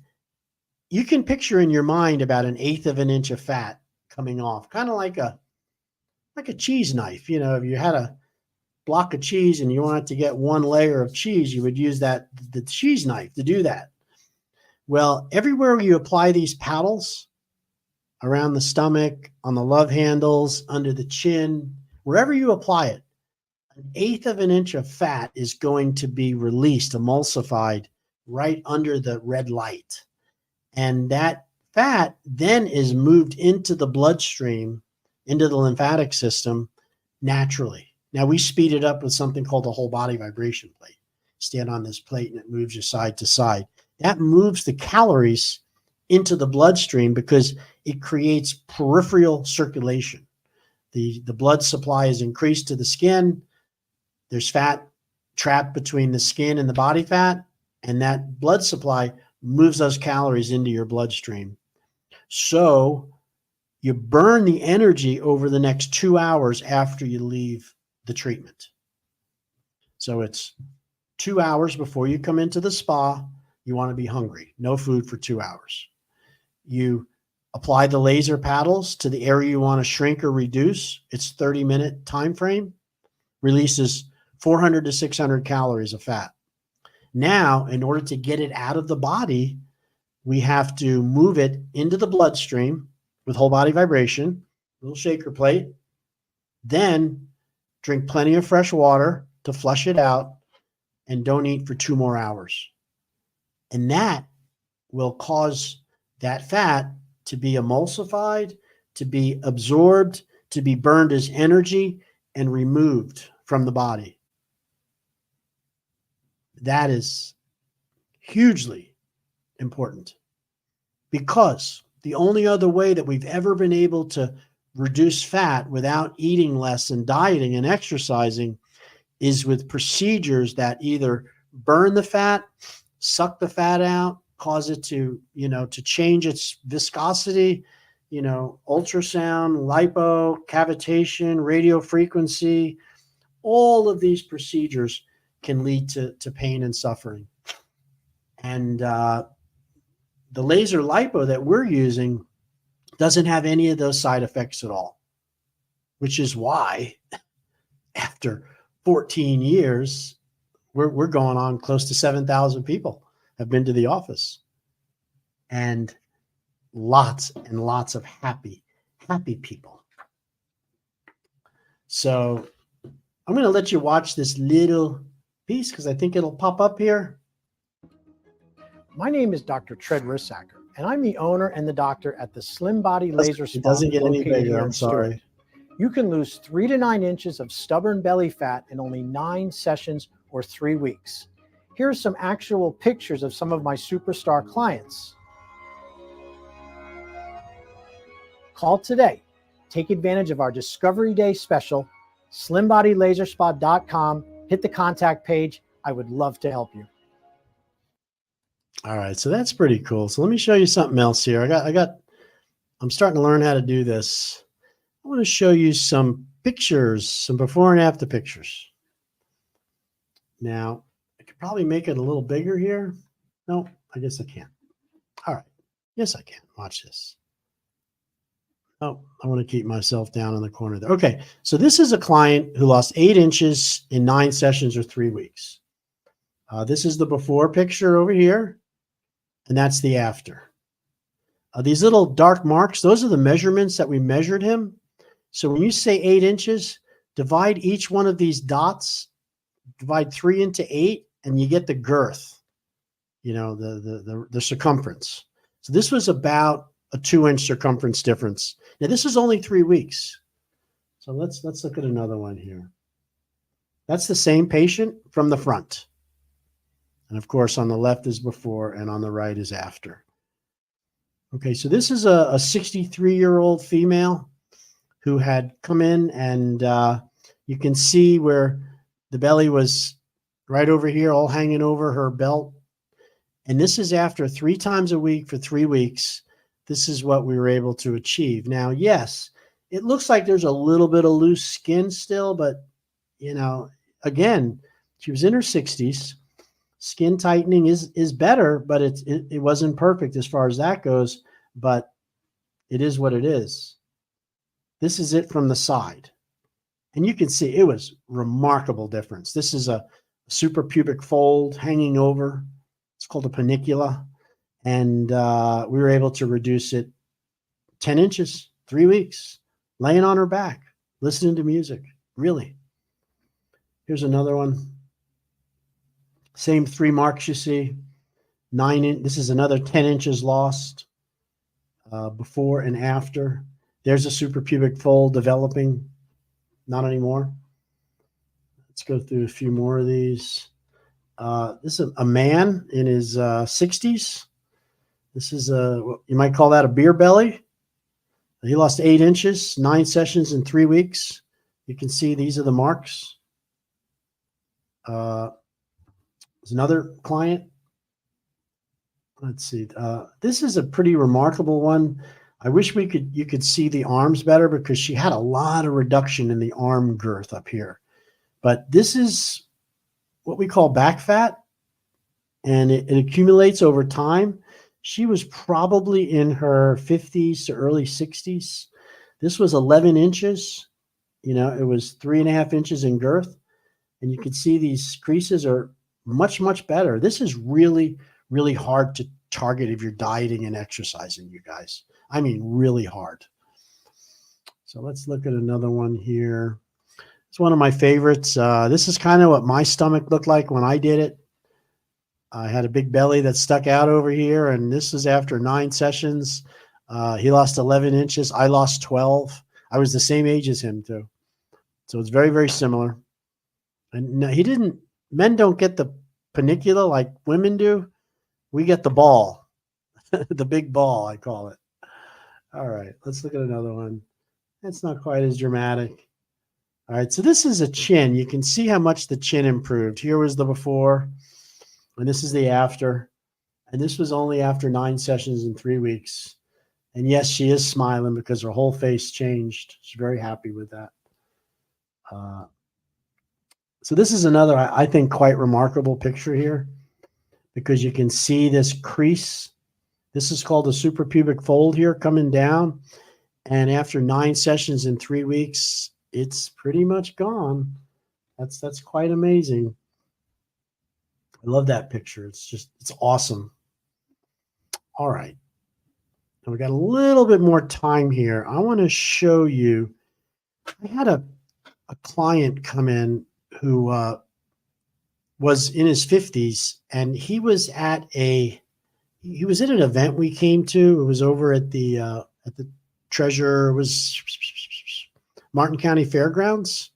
you can picture in your mind about 1/8 of an inch of fat coming off, kind of like a cheese knife. If you had a block of cheese and you wanted to get one layer of cheese, you would use the cheese knife to do that. Well, everywhere you apply these paddles, around the stomach, on the love handles, under the chin, wherever you apply it, 1/8 of an inch of fat is going to be released, emulsified right under the red light. And that fat then is moved into the bloodstream, into the lymphatic system naturally. Now, we speed it up with something called the whole body vibration plate. Stand on this plate and it moves you side to side. That moves the calories into the bloodstream because it creates peripheral circulation. The blood supply is increased to the skin. There's fat trapped between the skin and the body fat, and that blood supply moves those calories into your bloodstream. So you burn the energy over the next 2 hours after you leave the treatment. So it's 2 hours before you come into the spa. You want to be hungry. No food for 2 hours. You apply the laser paddles to the area you want to shrink or reduce. It's 30-minute time frame. Releases 400 to 600 calories of fat. Now, in order to get it out of the body, we have to move it into the bloodstream with whole body vibration, little shaker plate, then drink plenty of fresh water to flush it out, and don't eat for 2 more hours. And that will cause that fat to be emulsified, to be absorbed, to be burned as energy and removed from the body. That is hugely important, because the only other way that we've ever been able to reduce fat without eating less and dieting and exercising is with procedures that either burn the fat, suck the fat out, cause it to change its viscosity, ultrasound, lipo, cavitation, radio frequency. All of these procedures can lead to pain and suffering. And the laser lipo that we're using doesn't have any of those side effects at all, which is why after 14 years, we're going on close to 7,000 people have been to the office, and lots and lots of happy people. So I'm going to let you watch this little piece because I think it'll pop up here. My name is Dr. Tread Rissacker, and I'm the owner and the doctor at the Slim Body Laser Spa. It doesn't get any located bigger. here I'm in Stewart. sorry. You can lose 3 to 9 inches of stubborn belly fat in only 9 sessions or 3 weeks. Here are some actual pictures of some of my superstar clients. Call today. Take advantage of our Discovery Day special, slimbodylaserspa.com. Hit the contact page. I would love to help you. All right, so that's pretty cool. So let me show you something else here. I'm starting to learn how to do this. I want to show you some pictures, some before and after pictures. Now, I could probably make it a little bigger here. No, I guess I can't. All right. Yes, I can. Watch this. Oh, I want to keep myself down in the corner there. Okay, so this is a client who lost 8 inches in 9 sessions or 3 weeks. This is the before picture over here, and that's the after. These little dark marks, those are the measurements that we measured him. So when you say 8 inches, divide each one of these dots, divide 3 into 8, and you get the girth, you know, the circumference. So this was about a 2-inch circumference difference. Now this is only 3 weeks. So let's look at another one here. That's the same patient from the front. And of course, on the left is before and on the right is after. Okay, so this is a 63-year-old female who had come in, and you can see where the belly was right over here, all hanging over her belt. And this is after 3 times a week for 3 weeks. This is what we were able to achieve. Now, yes, it looks like there's a little bit of loose skin still, but, you know, again, she was in her 60s. Skin tightening is better, but it wasn't perfect as far as that goes, but it is what it is. This is it from the side. And you can see it was remarkable difference. This is a suprapubic fold hanging over. It's called a panicula. And we were able to reduce it 10 inches, 3 weeks, laying on her back, listening to music. Really. Here's another one. Same 3 marks you see. 9 in. This is another 10 inches lost before and after. There's a suprapubic fold developing. Not anymore. Let's go through a few more of these. This is a man in his 60s. This is you might call that a beer belly. He lost 8 inches, 9 sessions in 3 weeks. You can see these are the marks. There's another client. Let's see. This is a pretty remarkable one. I wish you could see the arms better because she had a lot of reduction in the arm girth up here. But this is what we call back fat, and it accumulates over time. She was probably in her 50s to early 60s. This was 11 inches. You know, it was 3.5 inches in girth. And you can see these creases are much, much better. This is really, really hard to target if you're dieting and exercising, you guys. I mean, really hard. So let's look at another one here. It's one of my favorites. This is kind of what my stomach looked like when I did it. I had a big belly that stuck out over here, and this is after 9 sessions. He lost 11 inches. I lost 12. I was the same age as him, too. So it's very, very similar. And no, men don't get the panicula like women do. We get the ball, the big ball, I call it. All right, let's look at another one. It's not quite as dramatic. All right, so this is a chin. You can see how much the chin improved. Here was the before, and this is the after. And this was only after 9 sessions in 3 weeks. And yes, she is smiling because her whole face changed. She's very happy with that. So this is another, I think, quite remarkable picture here because you can see this crease. This is called a suprapubic fold here coming down. And after 9 sessions in 3 weeks, it's pretty much gone. That's quite amazing. I love that picture. It's awesome. All right. Now we got a little bit more time here. I want to show you, I had a client come in who was in his 50s, and he was he was at an event we came to. It was over at the Treasure, it was Martin County Fairgrounds,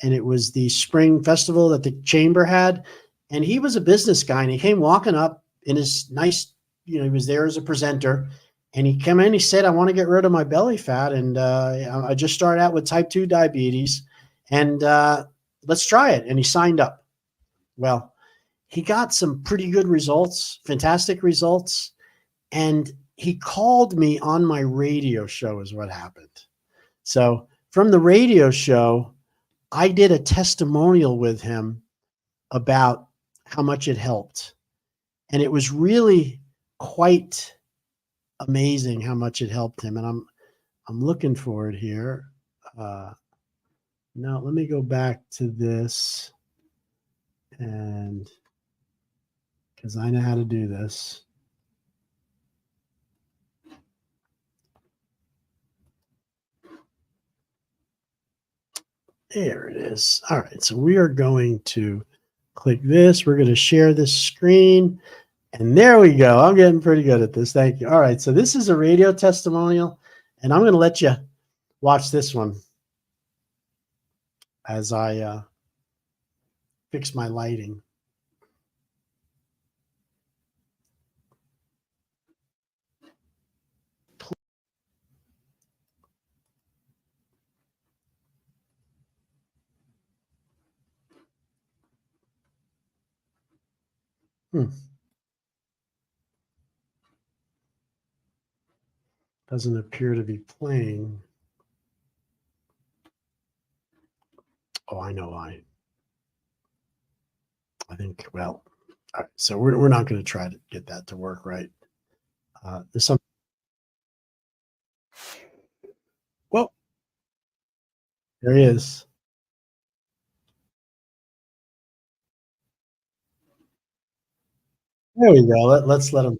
and it was the spring festival that the chamber had. And he was a business guy, and he came walking up in his nice, he was there as a presenter, and he came in. He said, "I want to get rid of my belly fat, and I just started out with type 2 diabetes, and let's try it." And he signed up. Well, he got some pretty good results, fantastic results. And he called me on my radio show is what happened. So from the radio show, I did a testimonial with him about how much it helped. And it was really quite amazing how much it helped him. And I'm looking for it here. Now let me go back to this, and because I know how to do this. There it is. All right. So we are going to click this. We're going to share this screen. And there we go. I'm getting pretty good at this. Thank you. All right. So this is a radio testimonial, and I'm going to let you watch this one as I fix my lighting. Doesn't appear to be playing. Oh, I know why. I think, well, all right, so we're not going to try to get that to work right. There's some. Well, there he is. There we go. Let's let him.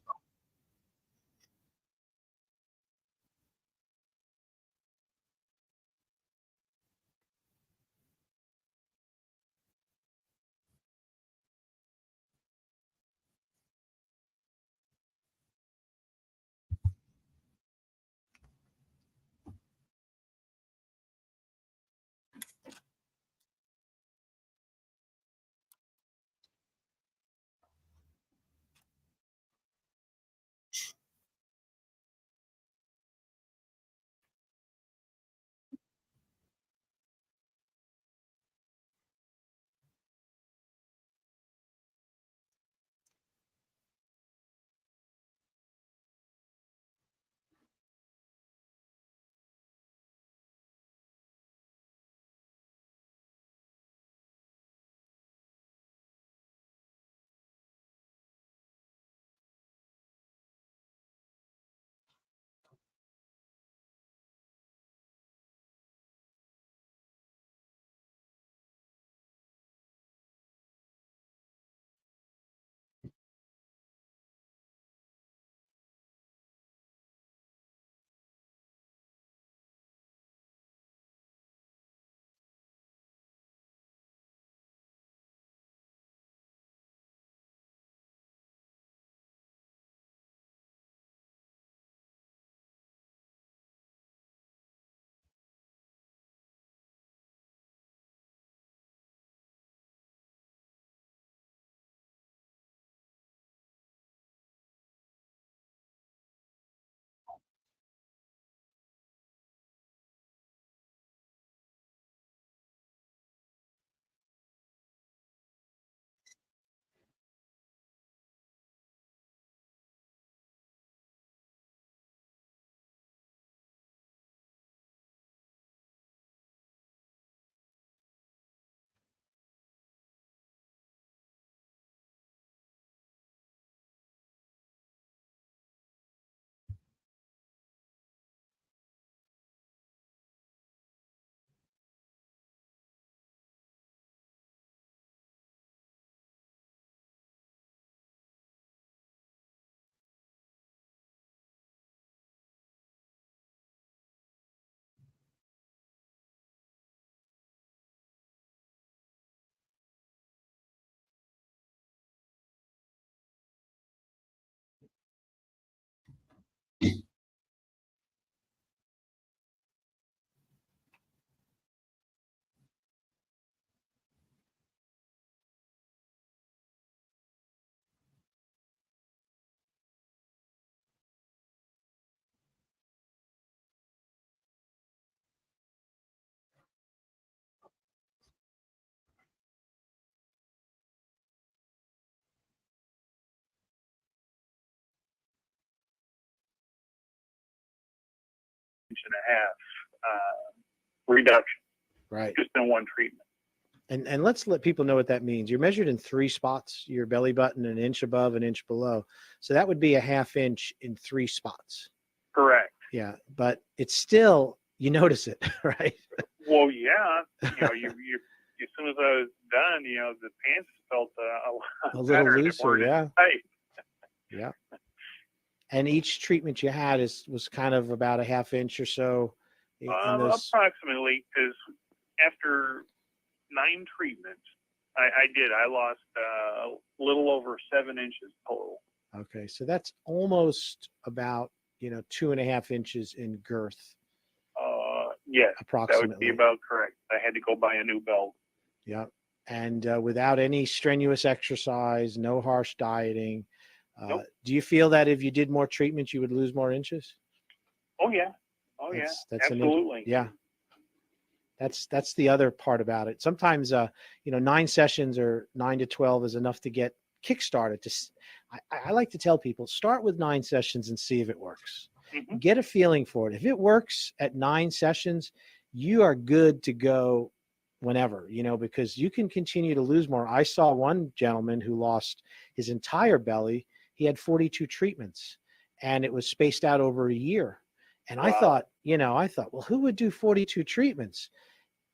and a half reduction Right. just in one treatment. And let's let people know what that means. You're measured in 3 spots, your belly button an inch above, an inch below. So that would be a half inch in 3 spots. Correct. Yeah. But it's still, you notice it, right? Well, yeah, you as soon as I was done, the pants felt a lot little better. They looser, weren't as yeah. tight. Yeah. And each treatment you had was kind of about a half inch or so. In those... Approximately, because after 9 treatments, I lost a little over 7 inches total. Okay, so that's almost about 2.5 inches in girth. Yes, approximately. that would be about correct. I had to go buy a new belt. Yeah, and without any strenuous exercise, no harsh dieting. Nope. Do you feel that if you did more treatments, you would lose more inches? Oh yeah, That's absolutely. Yeah. That's the other part about it. Sometimes, 9 sessions or 9 to 12 is enough to get kickstarted. I like to tell people, start with 9 sessions and see if it works. Mm-hmm. Get a feeling for it. If it works at 9 sessions, you are good to go whenever, because you can continue to lose more. I saw one gentleman who lost his entire belly. He had 42 treatments and it was spaced out over a year. And wow. I thought, well, who would do 42 treatments?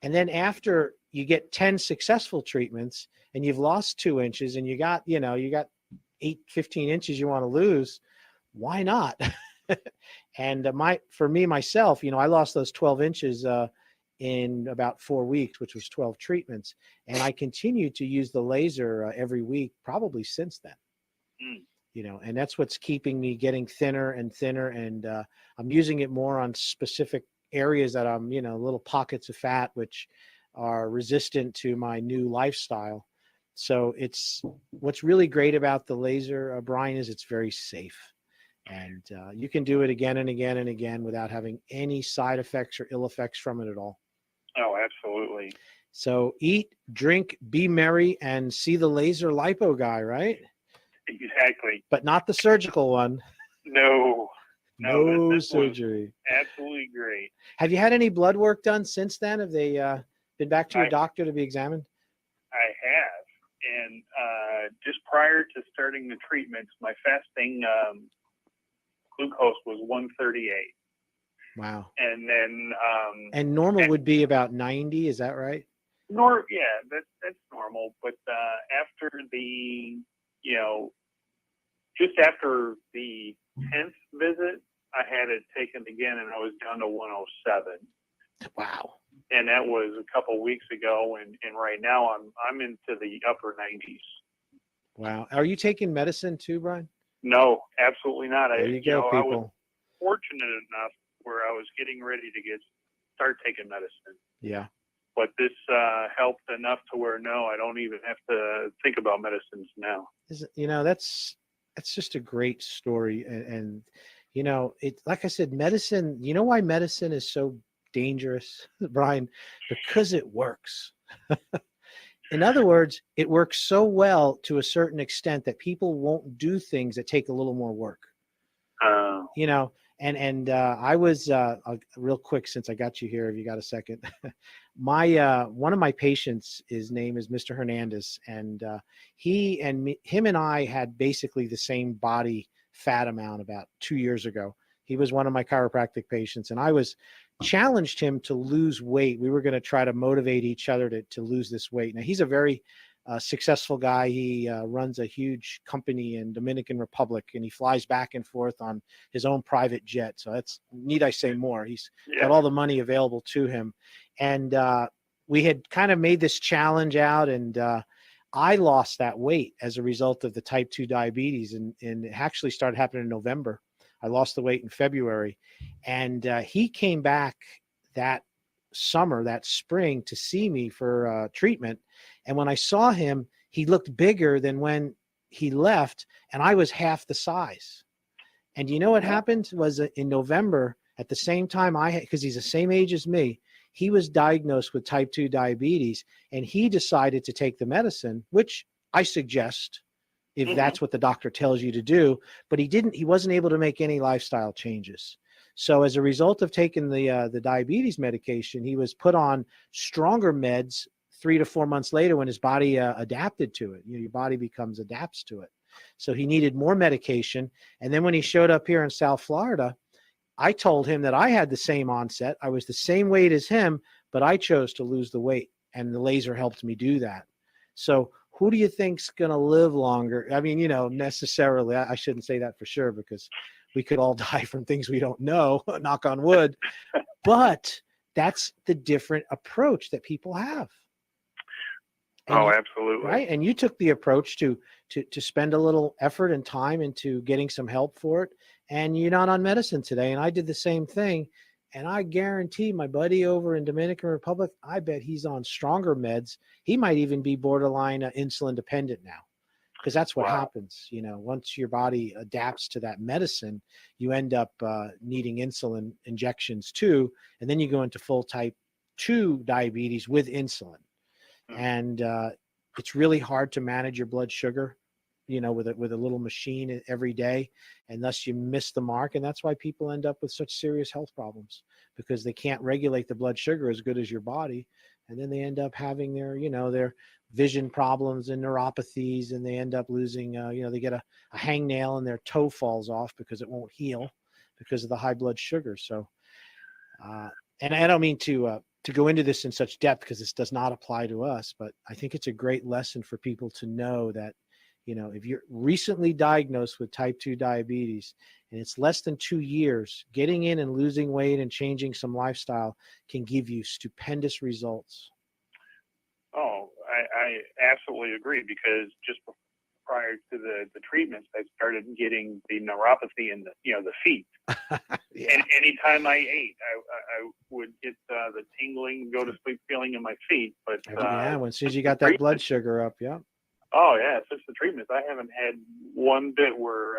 And then after you get 10 successful treatments and you've lost 2 inches and you got 15 inches you want to lose, why not? And for me, myself, I lost those 12 inches in about 4 weeks, which was 12 treatments. And I continued to use the laser every week, probably since then. And that's what's keeping me getting thinner and thinner. And I'm using it more on specific areas that I'm, little pockets of fat, which are resistant to my new lifestyle. So what's really great about the laser, Brian, is it's very safe. And you can do it again and again and again without having any side effects or ill effects from it at all. Oh, absolutely. So eat, drink, be merry, and see the laser lipo guy, right? Exactly. But not the surgical one. No, this surgery. Absolutely great. Have you had any blood work done since then? Have they been back to your doctor to be examined? I have. And just prior to starting the treatments, my fasting glucose was 138. Wow. And then and normal would be about 90, is that right? That's normal. But after just after the 10th visit, I had it taken again and I was down to 107. Wow. And that was a couple weeks ago, and right now I'm into the upper 90s. Wow. Are you taking medicine too, Brian? No, absolutely not. There you go, people. I was fortunate enough where I was getting ready to start taking medicine. Yeah. But this helped enough to where I don't even have to think about medicines now. That's just a great story, and it, like I said, medicine. You know why medicine is so dangerous, Brian? Because it works. In other words, it works so well to a certain extent that people won't do things that take a little more work. And I was real quick, since I got you here, if you got a second, one of my patients, his name is Mr. Hernandez, and him and I had basically the same body fat amount about 2 years ago. He was one of my chiropractic patients, and I challenged him to lose weight. We were going to try to motivate each other to lose this weight. Now, he's a very successful guy. He runs a huge company in Dominican Republic, and he flies back and forth on his own private jet. So need I say more? He's got all the money available to him. And we had kind of made this challenge out, and I lost that weight as a result of the type 2 diabetes. And it actually started happening in November. I lost the weight in February, and he came back that spring to see me for treatment. And when I saw him, he looked bigger than when he left, and I was half the size. And you know what happened was in November, at the same time because he's the same age as me, he was diagnosed with type 2 diabetes, and he decided to take the medicine, which I suggest if that's what the doctor tells you to do, but he wasn't able to make any lifestyle changes. So as a result of taking the diabetes medication, he was put on stronger meds 3 to 4 months later when his body adapted to it. Your body adapts to it. So he needed more medication. And then when he showed up here in South Florida, I told him that I had the same onset. I was the same weight as him, but I chose to lose the weight, and the laser helped me do that. So who do you think's going to live longer? I mean, necessarily, I shouldn't say that for sure, because we could all die from things we don't know, knock on wood. But that's the different approach that people have. And absolutely. Right. And you took the approach to spend a little effort and time into getting some help for it. And you're not on medicine today. And I did the same thing. And I guarantee my buddy over in Dominican Republic, I bet he's on stronger meds. He might even be borderline insulin dependent now, because that's what happens. Once your body adapts to that medicine, you end up needing insulin injections too. And then you go into full type 2 diabetes with insulin. And it's really hard to manage your blood sugar, with a little machine every day, and thus you miss the mark. And that's why people end up with such serious health problems, because they can't regulate the blood sugar as good as your body. And then they end up having their vision problems and neuropathies, and they end up losing, they get a hangnail and their toe falls off because it won't heal because of the high blood sugar. So, and I don't mean to go into this in such depth, because this does not apply to us, but I think it's a great lesson for people to know that, if you're recently diagnosed with type 2 diabetes and it's less than 2 years, getting in and losing weight and changing some lifestyle can give you stupendous results. Oh, I absolutely agree, because just prior to the treatments, I started getting the neuropathy in the feet. Yeah. And anytime I ate, I would get the tingling, go to sleep feeling in my feet. But as soon as you got that blood sugar up, yeah. Oh yeah, since the treatments, I haven't had one bit where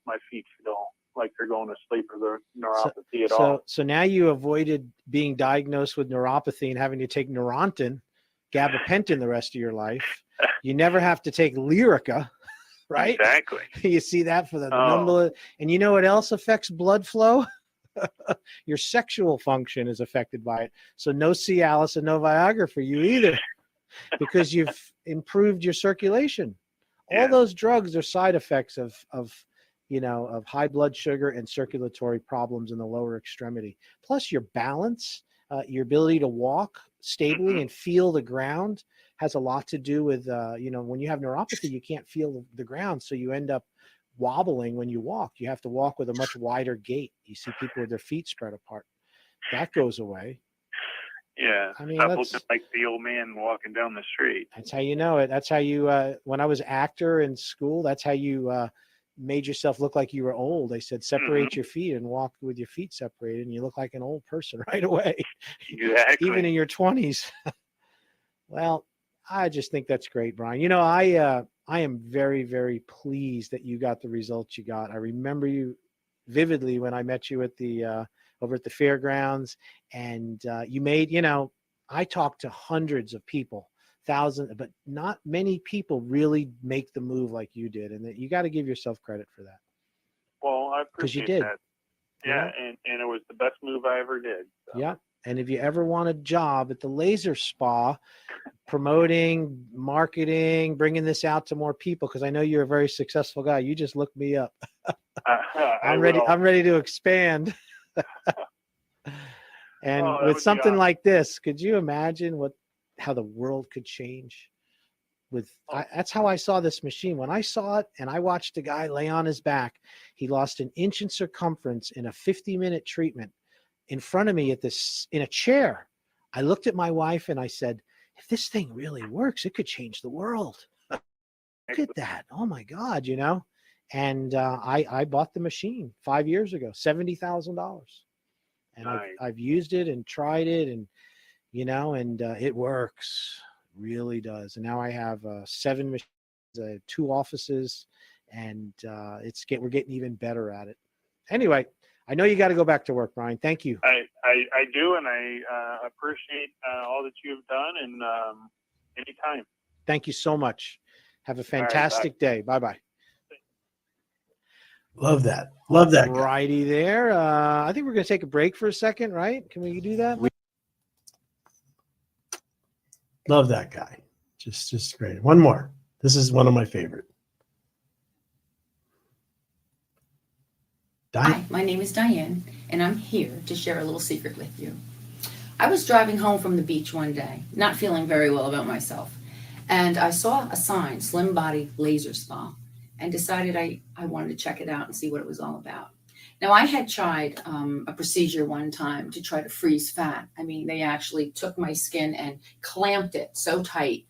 my feet feel like they're going to sleep or the neuropathy at all. So now you avoided being diagnosed with neuropathy and having to take Neurontin, gabapentin the rest of your life. You never have to take Lyrica, right? Exactly. You see that for the number. And you know what else affects blood flow? Your sexual function is affected by it. So no Cialis and no Viagra for you either, because you've improved your circulation. All those drugs are side effects of high blood sugar and circulatory problems in the lower extremity. Plus your balance, your ability to walk stably and feel the ground has a lot to do with, when you have neuropathy, you can't feel the ground. So you end up wobbling when you walk. You have to walk with a much wider gait. You see people with their feet spread apart. That goes away. Yeah, I mean, stop looking like the old man walking down the street. That's how you know it. That's how you, when I was actor in school, that's how you made yourself look like you were old. They said, separate your feet and walk with your feet separated, and you look like an old person right away. Exactly. Even in your 20s. Well, I just think that's great, Brian. I am very, very pleased that you got the results you got. I remember you vividly when I met you at the over at the fairgrounds, and you made, I talked to hundreds of people, thousands, but not many people really make the move like you did, and that you got to give yourself credit for that. Well, I appreciate you did. that. Yeah, and it was the best move I ever did. So. Yeah. And if you ever want a job at the laser spa, promoting, marketing, bringing this out to more people, because I know you're a very successful guy. You just look me up. I'm ready. I'm ready to expand. And with something awesome. like this, could you imagine how the world could change? That's how I saw this machine. When I saw it and I watched a guy lay on his back, he lost an inch in circumference in a 50-minute treatment in front of me in a chair. I looked at my wife and I said, if this thing really works, it could change the world. Look at that. Oh my God, And I bought the machine 5 years ago, $70,000. And Nice. I've used it and tried it, and it works, really does. And now I have 7 machines, 2 offices, and we're getting even better at it. Anyway, I know you got to go back to work, Brian. Thank you. I do, and I appreciate all that you have done, and anytime. Thank you so much. Have a fantastic day. Bye-bye. Love that. Love that guy. Righty there. I think we're going to take a break for a second, right? Can we do that? Love that guy. Just great. One more. This is one of my favorite. Hi, my name is Diane, and I'm here to share a little secret with you. I was driving home from the beach one day, not feeling very well about myself, and I saw a sign, Slim Body Laser Spa, and decided I wanted to check it out and see what it was all about. Now, I had tried a procedure one time to try to freeze fat. I mean, they actually took my skin and clamped it so tight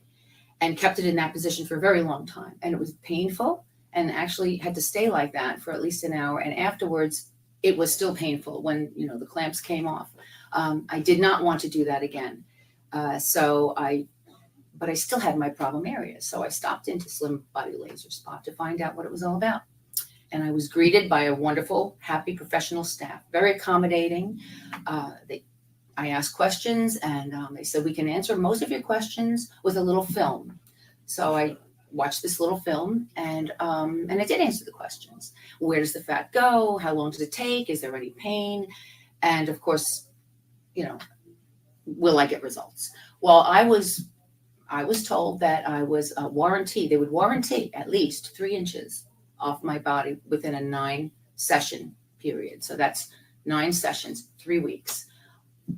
and kept it in that position for a very long time, and it was painful. And actually had to stay like that for at least an hour. And afterwards, it was still painful when, the clamps came off. I did not want to do that again. But I still had my problem areas. So I stopped into Slim Body Laser Spa to find out what it was all about. And I was greeted by a wonderful, happy professional staff, very accommodating. I asked questions and they said, we can answer most of your questions with a little film. So I watched this little film and I did answer the questions. Where does the fat go? How long does it take? Is there any pain? And of course, will I get results? Well, I was told that I was they would warranty at least 3 inches off my body within a 9-session period. So that's 9 sessions, 3 weeks.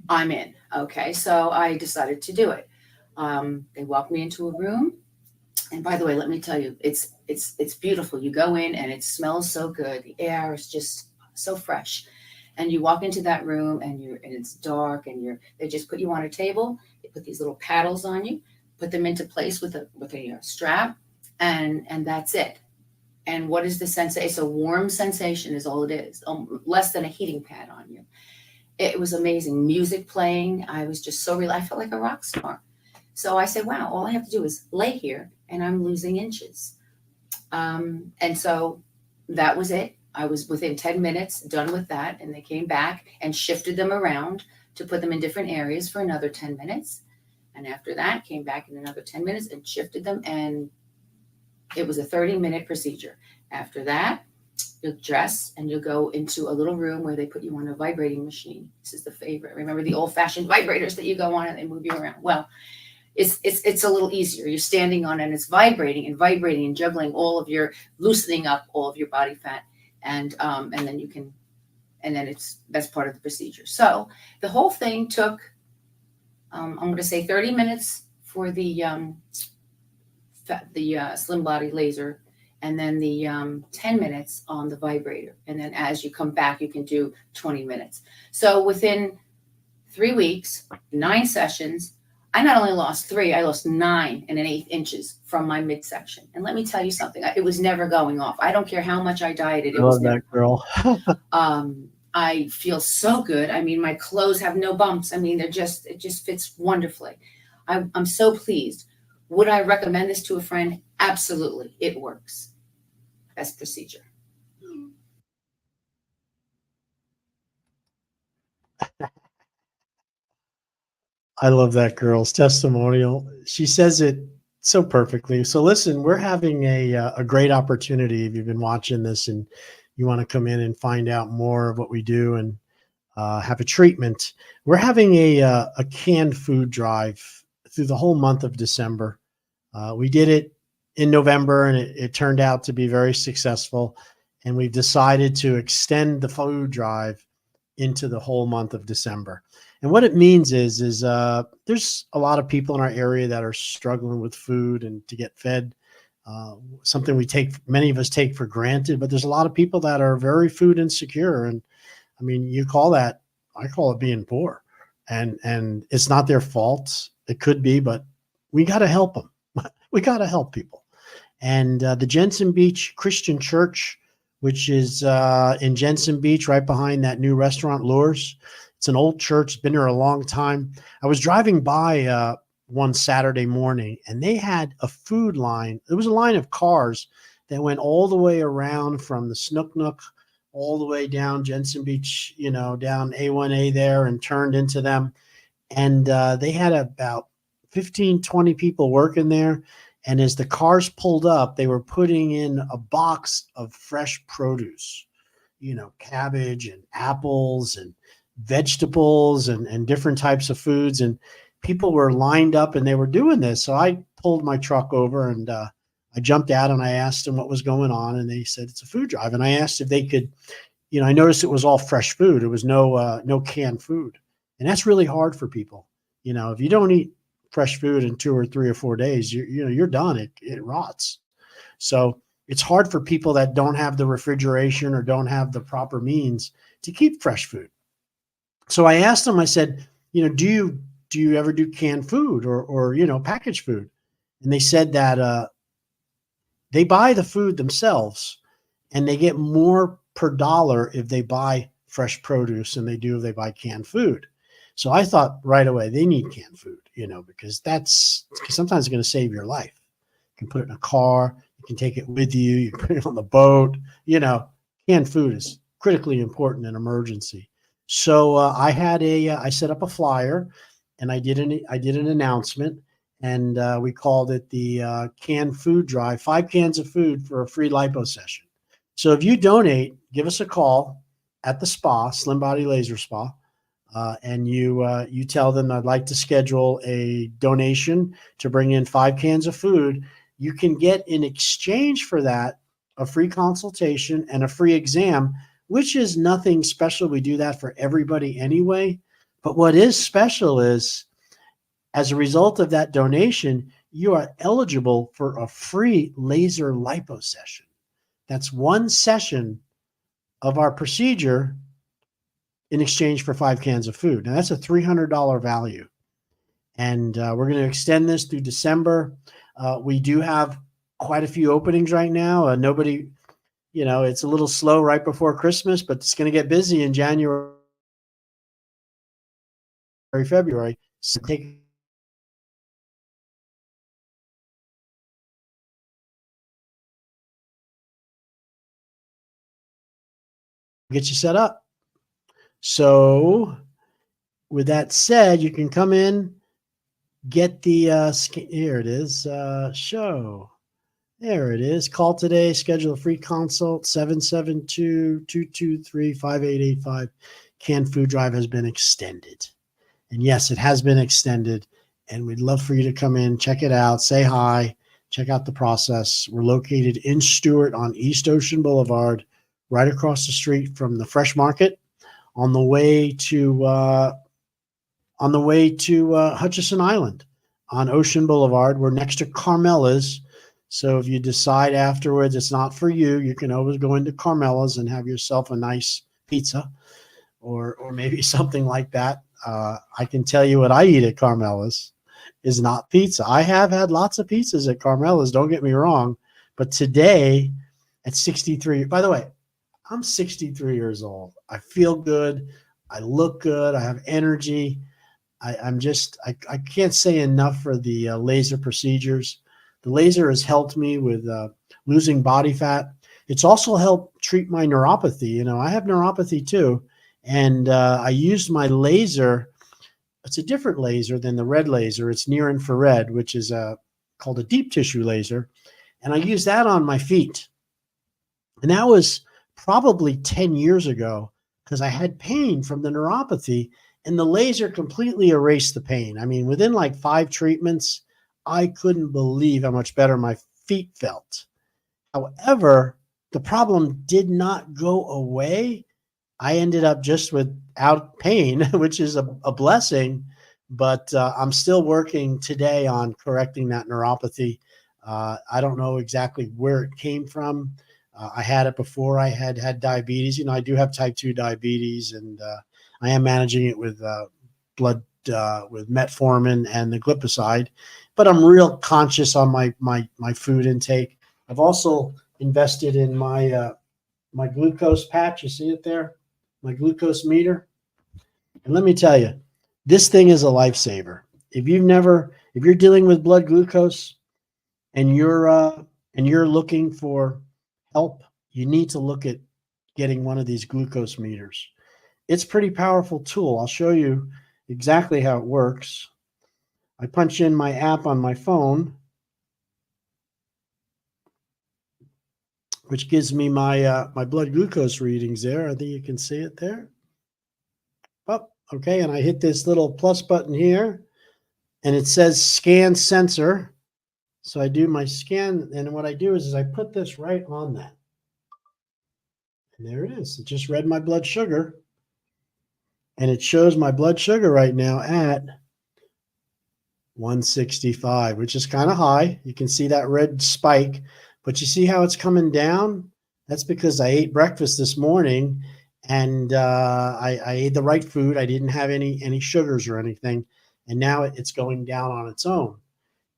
I'm in. Okay. So I decided to do it. They walked me into a room. And by the way, let me tell you, it's beautiful. You go in and it smells so good. The air is just so fresh. And you walk into that room and it's dark and they just put you on a table. They put these little paddles on you, put them into place with a strap, and that's it. And what is the sensation? It's a warm sensation is all it is, less than a heating pad on you. It was amazing. Music playing. I was just so I felt like a rock star. So I said, wow, all I have to do is lay here and I'm losing inches. And so that was it. I was within 10 minutes done with that. And they came back and shifted them around to put them in different areas for another 10 minutes. And after that, came back in another 10 minutes and shifted them. And it was a 30-minute procedure. After that, you'll dress and you'll go into a little room where they put you on a vibrating machine. This is the favorite. Remember the old-fashioned vibrators that you go on and they move you around? Well, it's a little easier. You're standing on it and it's vibrating and juggling loosening up all of your body fat. And then that's part of the procedure. So the whole thing took, I'm going to say 30 minutes for the slim body laser, and then the 10 minutes on the vibrator. And then as you come back, you can do 20 minutes. So within 3 weeks, 9 sessions, I not only lost 3, I lost 9 1/8 inches from my midsection. And let me tell you something, it was never going off. I don't care how much I dieted. I love that girl. I feel so good. I mean, my clothes have no bumps. I mean, it just fits wonderfully. I'm so pleased. Would I recommend this to a friend? Absolutely. It works. Best procedure. I love that girl's testimonial. She says it so perfectly. So listen, we're having a great opportunity. If you've been watching this and you want to come in and find out more of what we do and have a treatment, we're having a canned food drive through the whole month of December. We did it in November and it turned out to be very successful. And we've decided to extend the food drive into the whole month of December. And what it means is there's a lot of people in our area that are struggling with food and to get fed, something many of us take for granted, but there's a lot of people that are very food insecure. And I mean, I call it being poor, and it's not their fault. It could be, but we got to help them. We got to help people. And the Jensen Beach Christian Church, which is in Jensen Beach, right behind that new restaurant, Lures. It's an old church, been there a long time. I was driving by one Saturday morning, and they had a food line. There was a line of cars that went all the way around from the Snook Nook all the way down Jensen Beach, down A1A there, and turned into them. And they had about 15, 20 people working there. And as the cars pulled up, they were putting in a box of fresh produce, cabbage and apples and vegetables and different types of foods. And people were lined up and they were doing this. So I pulled my truck over and I jumped out and I asked them what was going on. And they said, it's a food drive. And I asked if they could, I noticed it was all fresh food. It was no canned food. And that's really hard for people. If you don't eat fresh food in 2 or 3 or 4 days, you're done. It rots. So it's hard for people that don't have the refrigeration or don't have the proper means to keep fresh food. So I asked them, I said, do you ever do canned food or packaged food? And they said that they buy the food themselves and they get more per dollar if they buy fresh produce than they do if they buy canned food. So I thought right away, they need canned food, because sometimes it's going to save your life. You can put it in a car, you can take it with you, you can put it on the boat, canned food is critically important in emergency. So I set up a flyer and I did an announcement and we called it the canned food drive, 5 cans of food for a free lipo session. So if you donate, give us a call at the spa, Slim Body Laser Spa. And you tell them I'd like to schedule a donation to bring in 5 cans of food. You can get in exchange for that a free consultation and a free exam, which is nothing special. We do that for everybody anyway. But what is special is, as a result of that donation, you are eligible for a free laser lipo session. That's one session of our procedure in exchange for 5 cans of food. Now that's a $300 value. And we're going to extend this through December. We do have quite a few openings right now. Nobody, it's a little slow right before Christmas, but it's going to get busy in January, February. So get you set up. So with that said, you can come in, get the, here it is, show. There it is. Call today, schedule a free consult, 772-223-5885. Canned food drive has been extended. And yes, it has been extended. And we'd love for you to come in, check it out, say hi, check out the process. We're located in Stewart on East Ocean Boulevard, right across the street from the Fresh Market. On the way to Hutchison Island on Ocean Boulevard. We're next to Carmela's. So if you decide afterwards it's not for you, you can always go into Carmela's and have yourself a nice pizza or maybe something like that. I can tell you what I eat at Carmela's is not pizza. I have had lots of pizzas at Carmela's, don't get me wrong. But today at 63, by the way, I'm 63 years old. I feel good. I look good. I have energy. I can't say enough for the laser procedures. The laser has helped me with losing body fat. It's also helped treat my neuropathy. I have neuropathy too. And I used my laser. It's a different laser than the red laser. It's near infrared, which is called a deep tissue laser. And I used that on my feet. And that was probably 10 years ago because I had pain from the neuropathy and the laser completely erased the pain. I mean, within like 5 treatments, I couldn't believe how much better my feet felt. However, the problem did not go away. I ended up just without pain, which is a blessing, but I'm still working today on correcting that neuropathy. I don't know exactly where it came from. I had it before I had diabetes. I do have type 2 diabetes, and I am managing it with blood, with metformin and the glipizide, but I'm real conscious on my food intake. I've also invested in my glucose patch. You see it there? My glucose meter. And let me tell you, this thing is a lifesaver. If you're dealing with blood glucose and you're looking for help, you need to look at getting one of these glucose meters. It's a pretty powerful tool. I'll show you exactly how it works. I punch in my app on my phone which gives me my my blood glucose readings there. I think you can see it there. Oh, okay, and I hit this little plus button here, and it says scan sensor. So I do my scan, and what I do is I put this right on that. And there it is. It just read my blood sugar. And it shows my blood sugar right now at 165, which is kind of high. You can see that red spike, but you see how it's coming down? That's because I ate breakfast this morning, and I ate the right food. I didn't have any sugars or anything, and now it's going down on its own.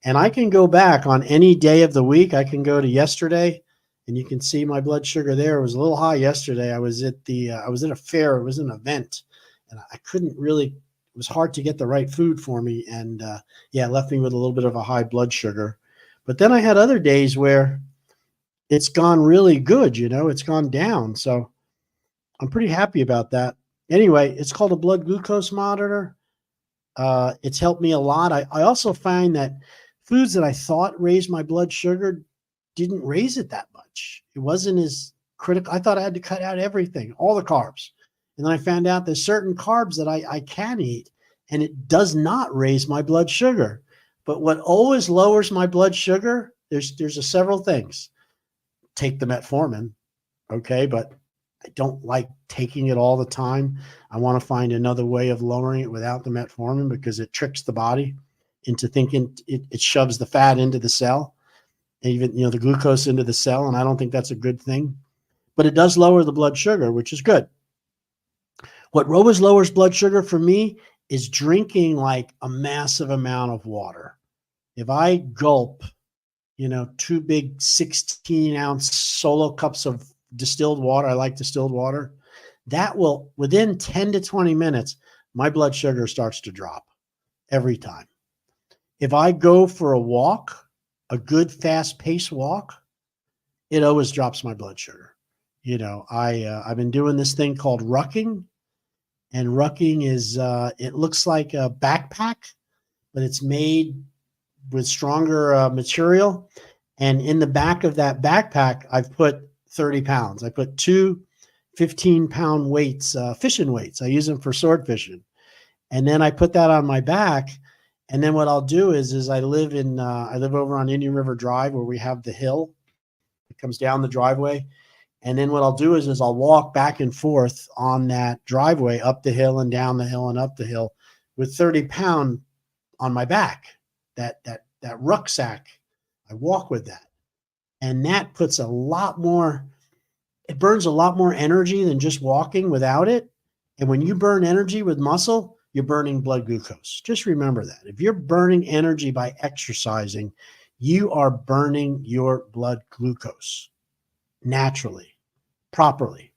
And I can go back on any day of the week. I can go to yesterday, and you can see my blood sugar there. It was a little high yesterday. I was at the I was at a fair. It was an event, and I couldn't really. It was hard to get the right food for me, and yeah, it left me with a little bit of a high blood sugar. But then I had other days where it's gone really good. You know, it's gone down. So I'm pretty happy about that. Anyway, it's called a blood glucose monitor. It's helped me a lot. I also find that foods that I thought raised my blood sugar didn't raise it that much. It wasn't as critical. I thought I had to cut out everything, all the carbs. And then I found out there's certain carbs that I can eat, and it does not raise my blood sugar. But what always lowers my blood sugar, there's several things. Take the metformin, okay, but I don't like taking it all the time. I want to find another way of lowering it without the metformin because it tricks the body into thinking it shoves the fat into the cell, even the glucose into the cell, and I don't think that's a good thing. But it does lower the blood sugar, which is good. What always lowers blood sugar for me is drinking like a massive amount of water. If I gulp, 2 big 16-ounce solo cups of distilled water, I like distilled water, that will, within 10 to 20 minutes, my blood sugar starts to drop every time. If I go for a walk, a good fast-paced walk, it always drops my blood sugar. I've been doing this thing called rucking, and rucking is it looks like a backpack, but it's made with stronger material. And in the back of that backpack, I've put 30 pounds. I put 2 15-pound weights, fishing weights. I use them for sword fishing. And then I put that on my back. And then what I'll do is I live over on Indian River Drive where we have the hill. It comes down the driveway. And then what I'll do is I'll walk back and forth on that driveway, up the hill and down the hill and up the hill with 30 pound on my back, that rucksack. I walk with that. And that puts it burns a lot more energy than just walking without it. And when you burn energy with muscle, you're burning blood glucose. Just remember that. If you're burning energy by exercising, you are burning your blood glucose naturally, properly.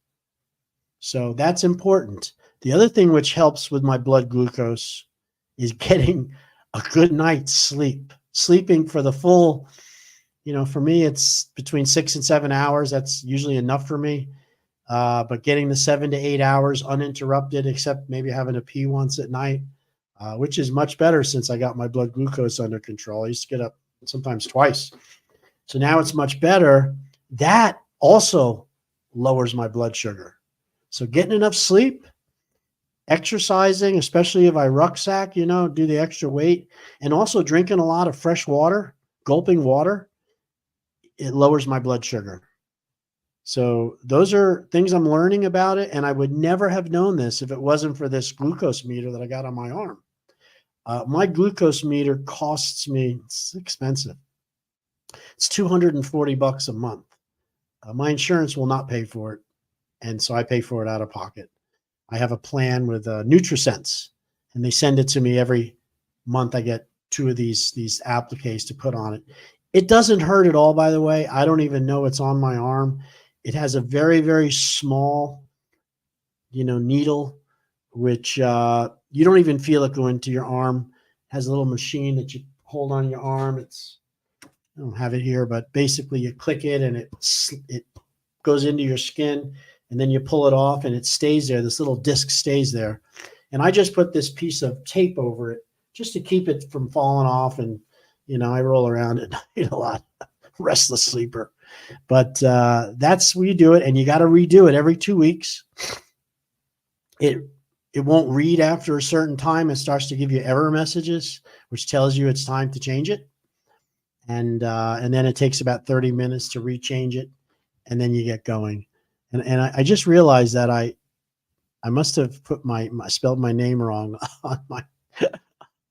So that's important. The other thing which helps with my blood glucose is getting a good night's sleep. Sleeping for the full, for me, it's between 6 and 7 hours. That's usually enough for me. But getting the 7 to 8 hours uninterrupted, except maybe having a pee once at night, which is much better since I got my blood glucose under control. I used to get up sometimes twice. So now it's much better. That also lowers my blood sugar. So getting enough sleep, exercising, especially if I rucksack, do the extra weight, and also drinking a lot of fresh water, gulping water, it lowers my blood sugar. So those are things I'm learning about it, and I would never have known this if it wasn't for this glucose meter that I got on my arm. My glucose meter costs me, it's expensive. It's $240 a month. My insurance will not pay for it, and so I pay for it out of pocket. I have a plan with NutriSense, and they send it to me every month. I get 2 of these appliques to put on it. It doesn't hurt at all, by the way. I don't even know it's on my arm. It has a very, very small, needle, which you don't even feel it go into your arm. It has a little machine that you hold on your arm. I don't have it here, but basically you click it and it goes into your skin, and then you pull it off and it stays there. This little disc stays there. And I just put this piece of tape over it just to keep it from falling off. And, I roll around at night a lot, restless sleeper. But that's where you do it, and you got to redo it every 2 weeks. It won't read after a certain time. It starts to give you error messages, which tells you it's time to change it. And then it takes about 30 minutes to rechange it, and then you get going. And I just realized that I must have put spelled my name wrong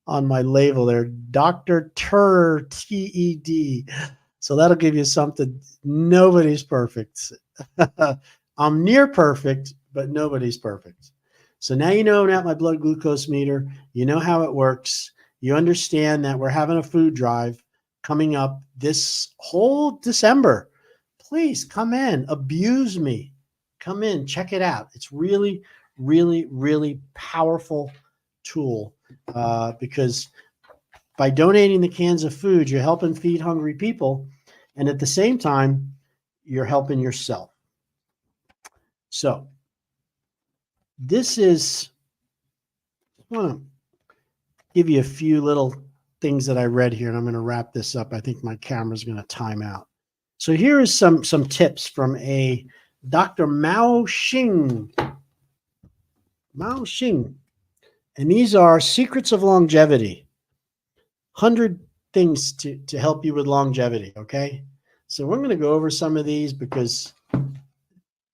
on my label there, Dr. Ted, T-E-D. So that'll give you something. Nobody's perfect. I'm near perfect, but nobody's perfect. So now you know about my blood glucose meter. You know how it works. You understand that we're having a food drive coming up this whole December. Please come in, abuse me. Come in, check it out. It's really, really, really powerful tool because by donating the cans of food, you're helping feed hungry people, and at the same time, you're helping yourself. So this is, I want to give you a few little things that I read here, and I'm going to wrap this up. I think my camera's going to time out. So here is some tips from a Dr. Mao Xing. Mao Xing. And these are secrets of longevity. 100 things to help you with longevity, okay? So we're going to go over some of these because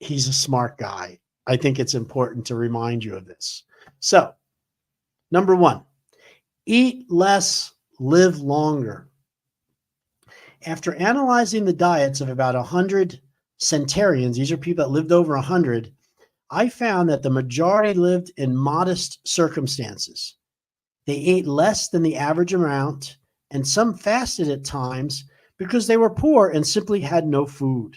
he's a smart guy. I think it's important to remind you of this. So, number 1, eat less, live longer. After analyzing the diets of about 100 centenarians, these are people that lived over 100, I found that the majority lived in modest circumstances. They ate less than the average amount, and some fasted at times because they were poor and simply had no food.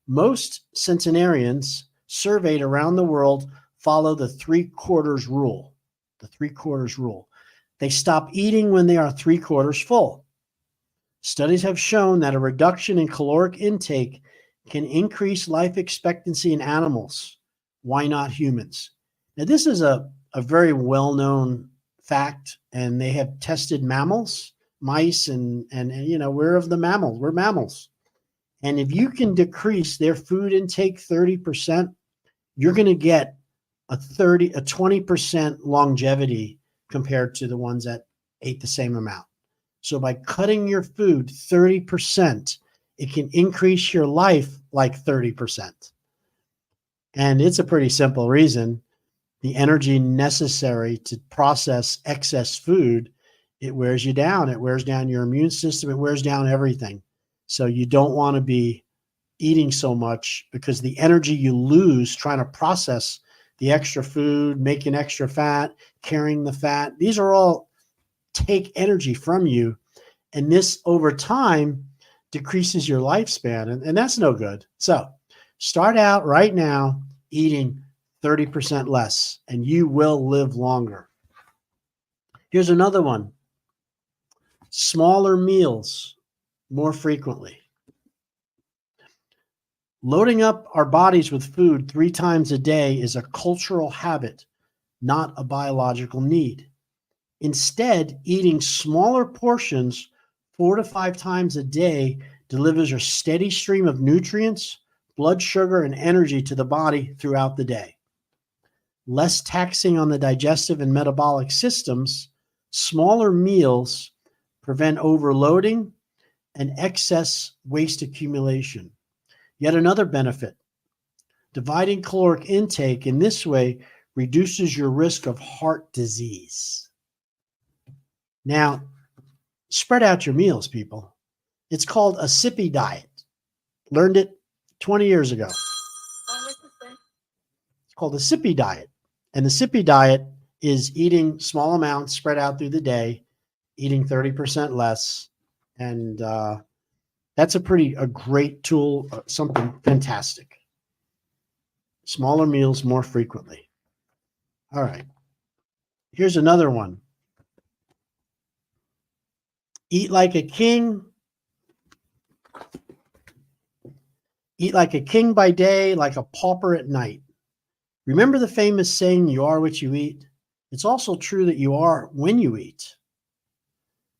Most centenarians surveyed around the world follow the 3/4 rule. The 3/4 rule. They stop eating when they are 3/4 full. Studies have shown that a reduction in caloric intake can increase life expectancy in animals. Why not humans? Now, this is a very well-known fact, and they have tested mammals, mice, and we're of the mammals. We're mammals. And if you can decrease their food intake 30%, you're going to get a 20% longevity compared to the ones that ate the same amount. So by cutting your food 30%, it can increase your life like 30%. And it's a pretty simple reason. The energy necessary to process excess food, it wears you down. It wears down your immune system. It wears down everything. So you don't want to be eating so much because the energy you lose trying to process the extra food, making extra fat, carrying the fat, these are all take energy from you. And this over time decreases your lifespan. And that's no good. So start out right now eating 30% less, and you will live longer. Here's another one. Smaller meals more frequently. Loading up our bodies with food 3 times a day is a cultural habit, not a biological need. Instead, eating smaller portions 4 to 5 times a day delivers a steady stream of nutrients, blood sugar, and energy to the body throughout the day. Less taxing on the digestive and metabolic systems, smaller meals prevent overloading and excess waste accumulation. Yet another benefit, dividing caloric intake in this way reduces your risk of heart disease. Now, spread out your meals, people. It's called a sippy diet. Learned it 20 years ago. It's called a sippy diet. And the sippy diet is eating small amounts spread out through the day, eating 30% less. And that's a great tool, something fantastic. Smaller meals more frequently. All right. Here's another one. Eat like a king. Eat like a king by day, like a pauper at night. Remember the famous saying, you are what you eat? It's also true that you are when you eat.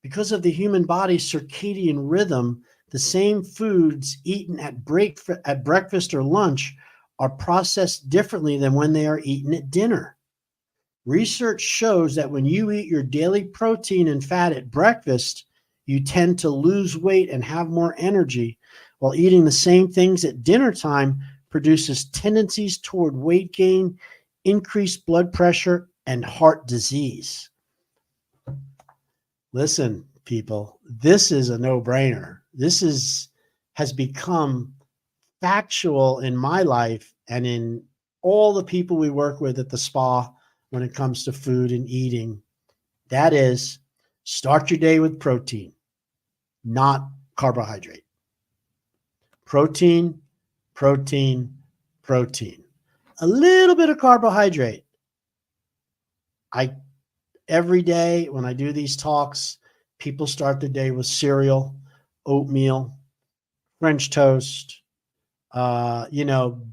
Because of the human body's circadian rhythm, the same foods eaten at breakfast or lunch are processed differently than when they are eaten at dinner. Research shows that when you eat your daily protein and fat at breakfast, you tend to lose weight and have more energy, while eating the same things at dinner time produces tendencies toward weight gain, increased blood pressure, and heart disease. Listen, people, this is a no-brainer. This has become factual in my life and in all the people we work with at the spa when it comes to food and eating. That is, start your day with protein, not carbohydrate. Protein, protein, protein. A little bit of carbohydrate. Every day when I do these talks, people start the day with cereal, oatmeal, French toast.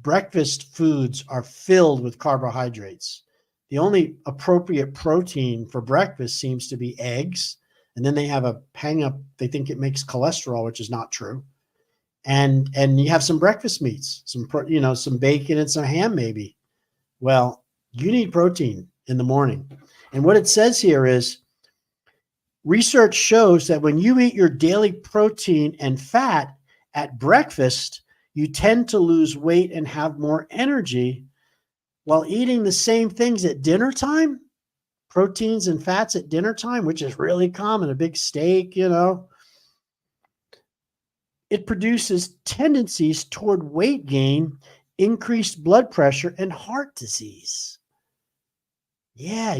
Breakfast foods are filled with carbohydrates. The only appropriate protein for breakfast seems to be eggs. And then they have a hang up. They think it makes cholesterol, which is not true. And you have some breakfast meats, some bacon and some ham maybe. Well, you need protein in the morning. And what it says here is research shows that when you eat your daily protein and fat at breakfast, you tend to lose weight and have more energy, while eating the same things at dinner time, proteins and fats at dinner time, which is really common, a big steak, it produces tendencies toward weight gain, increased blood pressure, and heart disease. Yeah,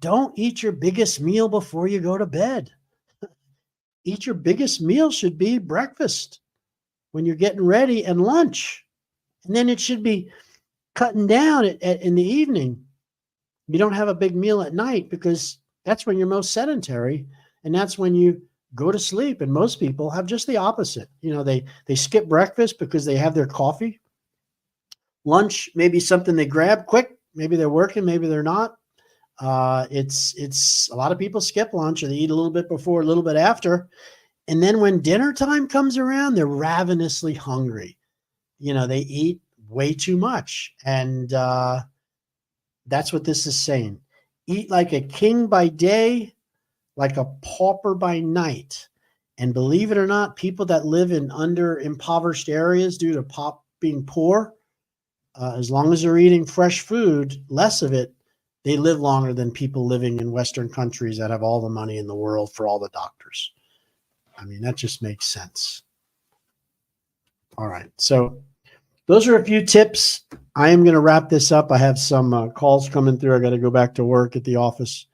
don't eat your biggest meal before you go to bed. Eat your biggest meal should be breakfast when you're getting ready and lunch. And then it should be cutting down in the evening. You don't have a big meal at night because that's when you're most sedentary. And that's when you go to sleep. And most people have just the opposite. They skip breakfast because they have their coffee. Lunch, maybe something they grab quick. Maybe they're working, maybe they're not. It's a lot of people skip lunch, or they eat a little bit before, a little bit after. And then when dinner time comes around, they're ravenously hungry. They eat way too much. And that's what this is saying. Eat like a king by day, like a pauper by night. And believe it or not, people that live in impoverished areas due to being poor, as long as they're eating fresh food, less of it, they live longer than people living in Western countries that have all the money in the world for all the doctors. I mean, that just makes sense. All right. So those are a few tips. I am going to wrap this up. I have some calls coming through. I got to go back to work at the office.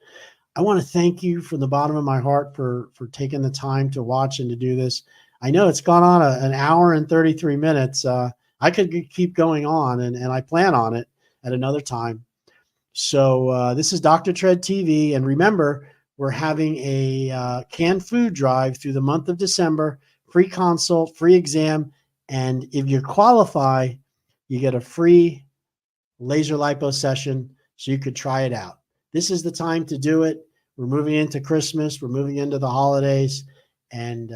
I want to thank you from the bottom of my heart for taking the time to watch and to do this. I know it's gone on an hour and 33 minutes. I could keep going on, and I plan on it at another time. So this is Dr. Tread TV. And remember, we're having a canned food drive through the month of December, free consult, free exam. And if you qualify, you get a free laser lipo session so you could try it out. This is the time to do it. We're moving into Christmas. We're moving into the holidays. And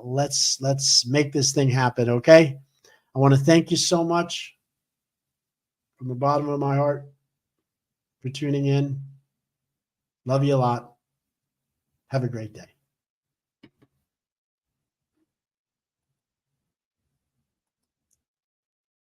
let's make this thing happen, okay? I want to thank you so much from the bottom of my heart for tuning in. Love you a lot. Have a great day.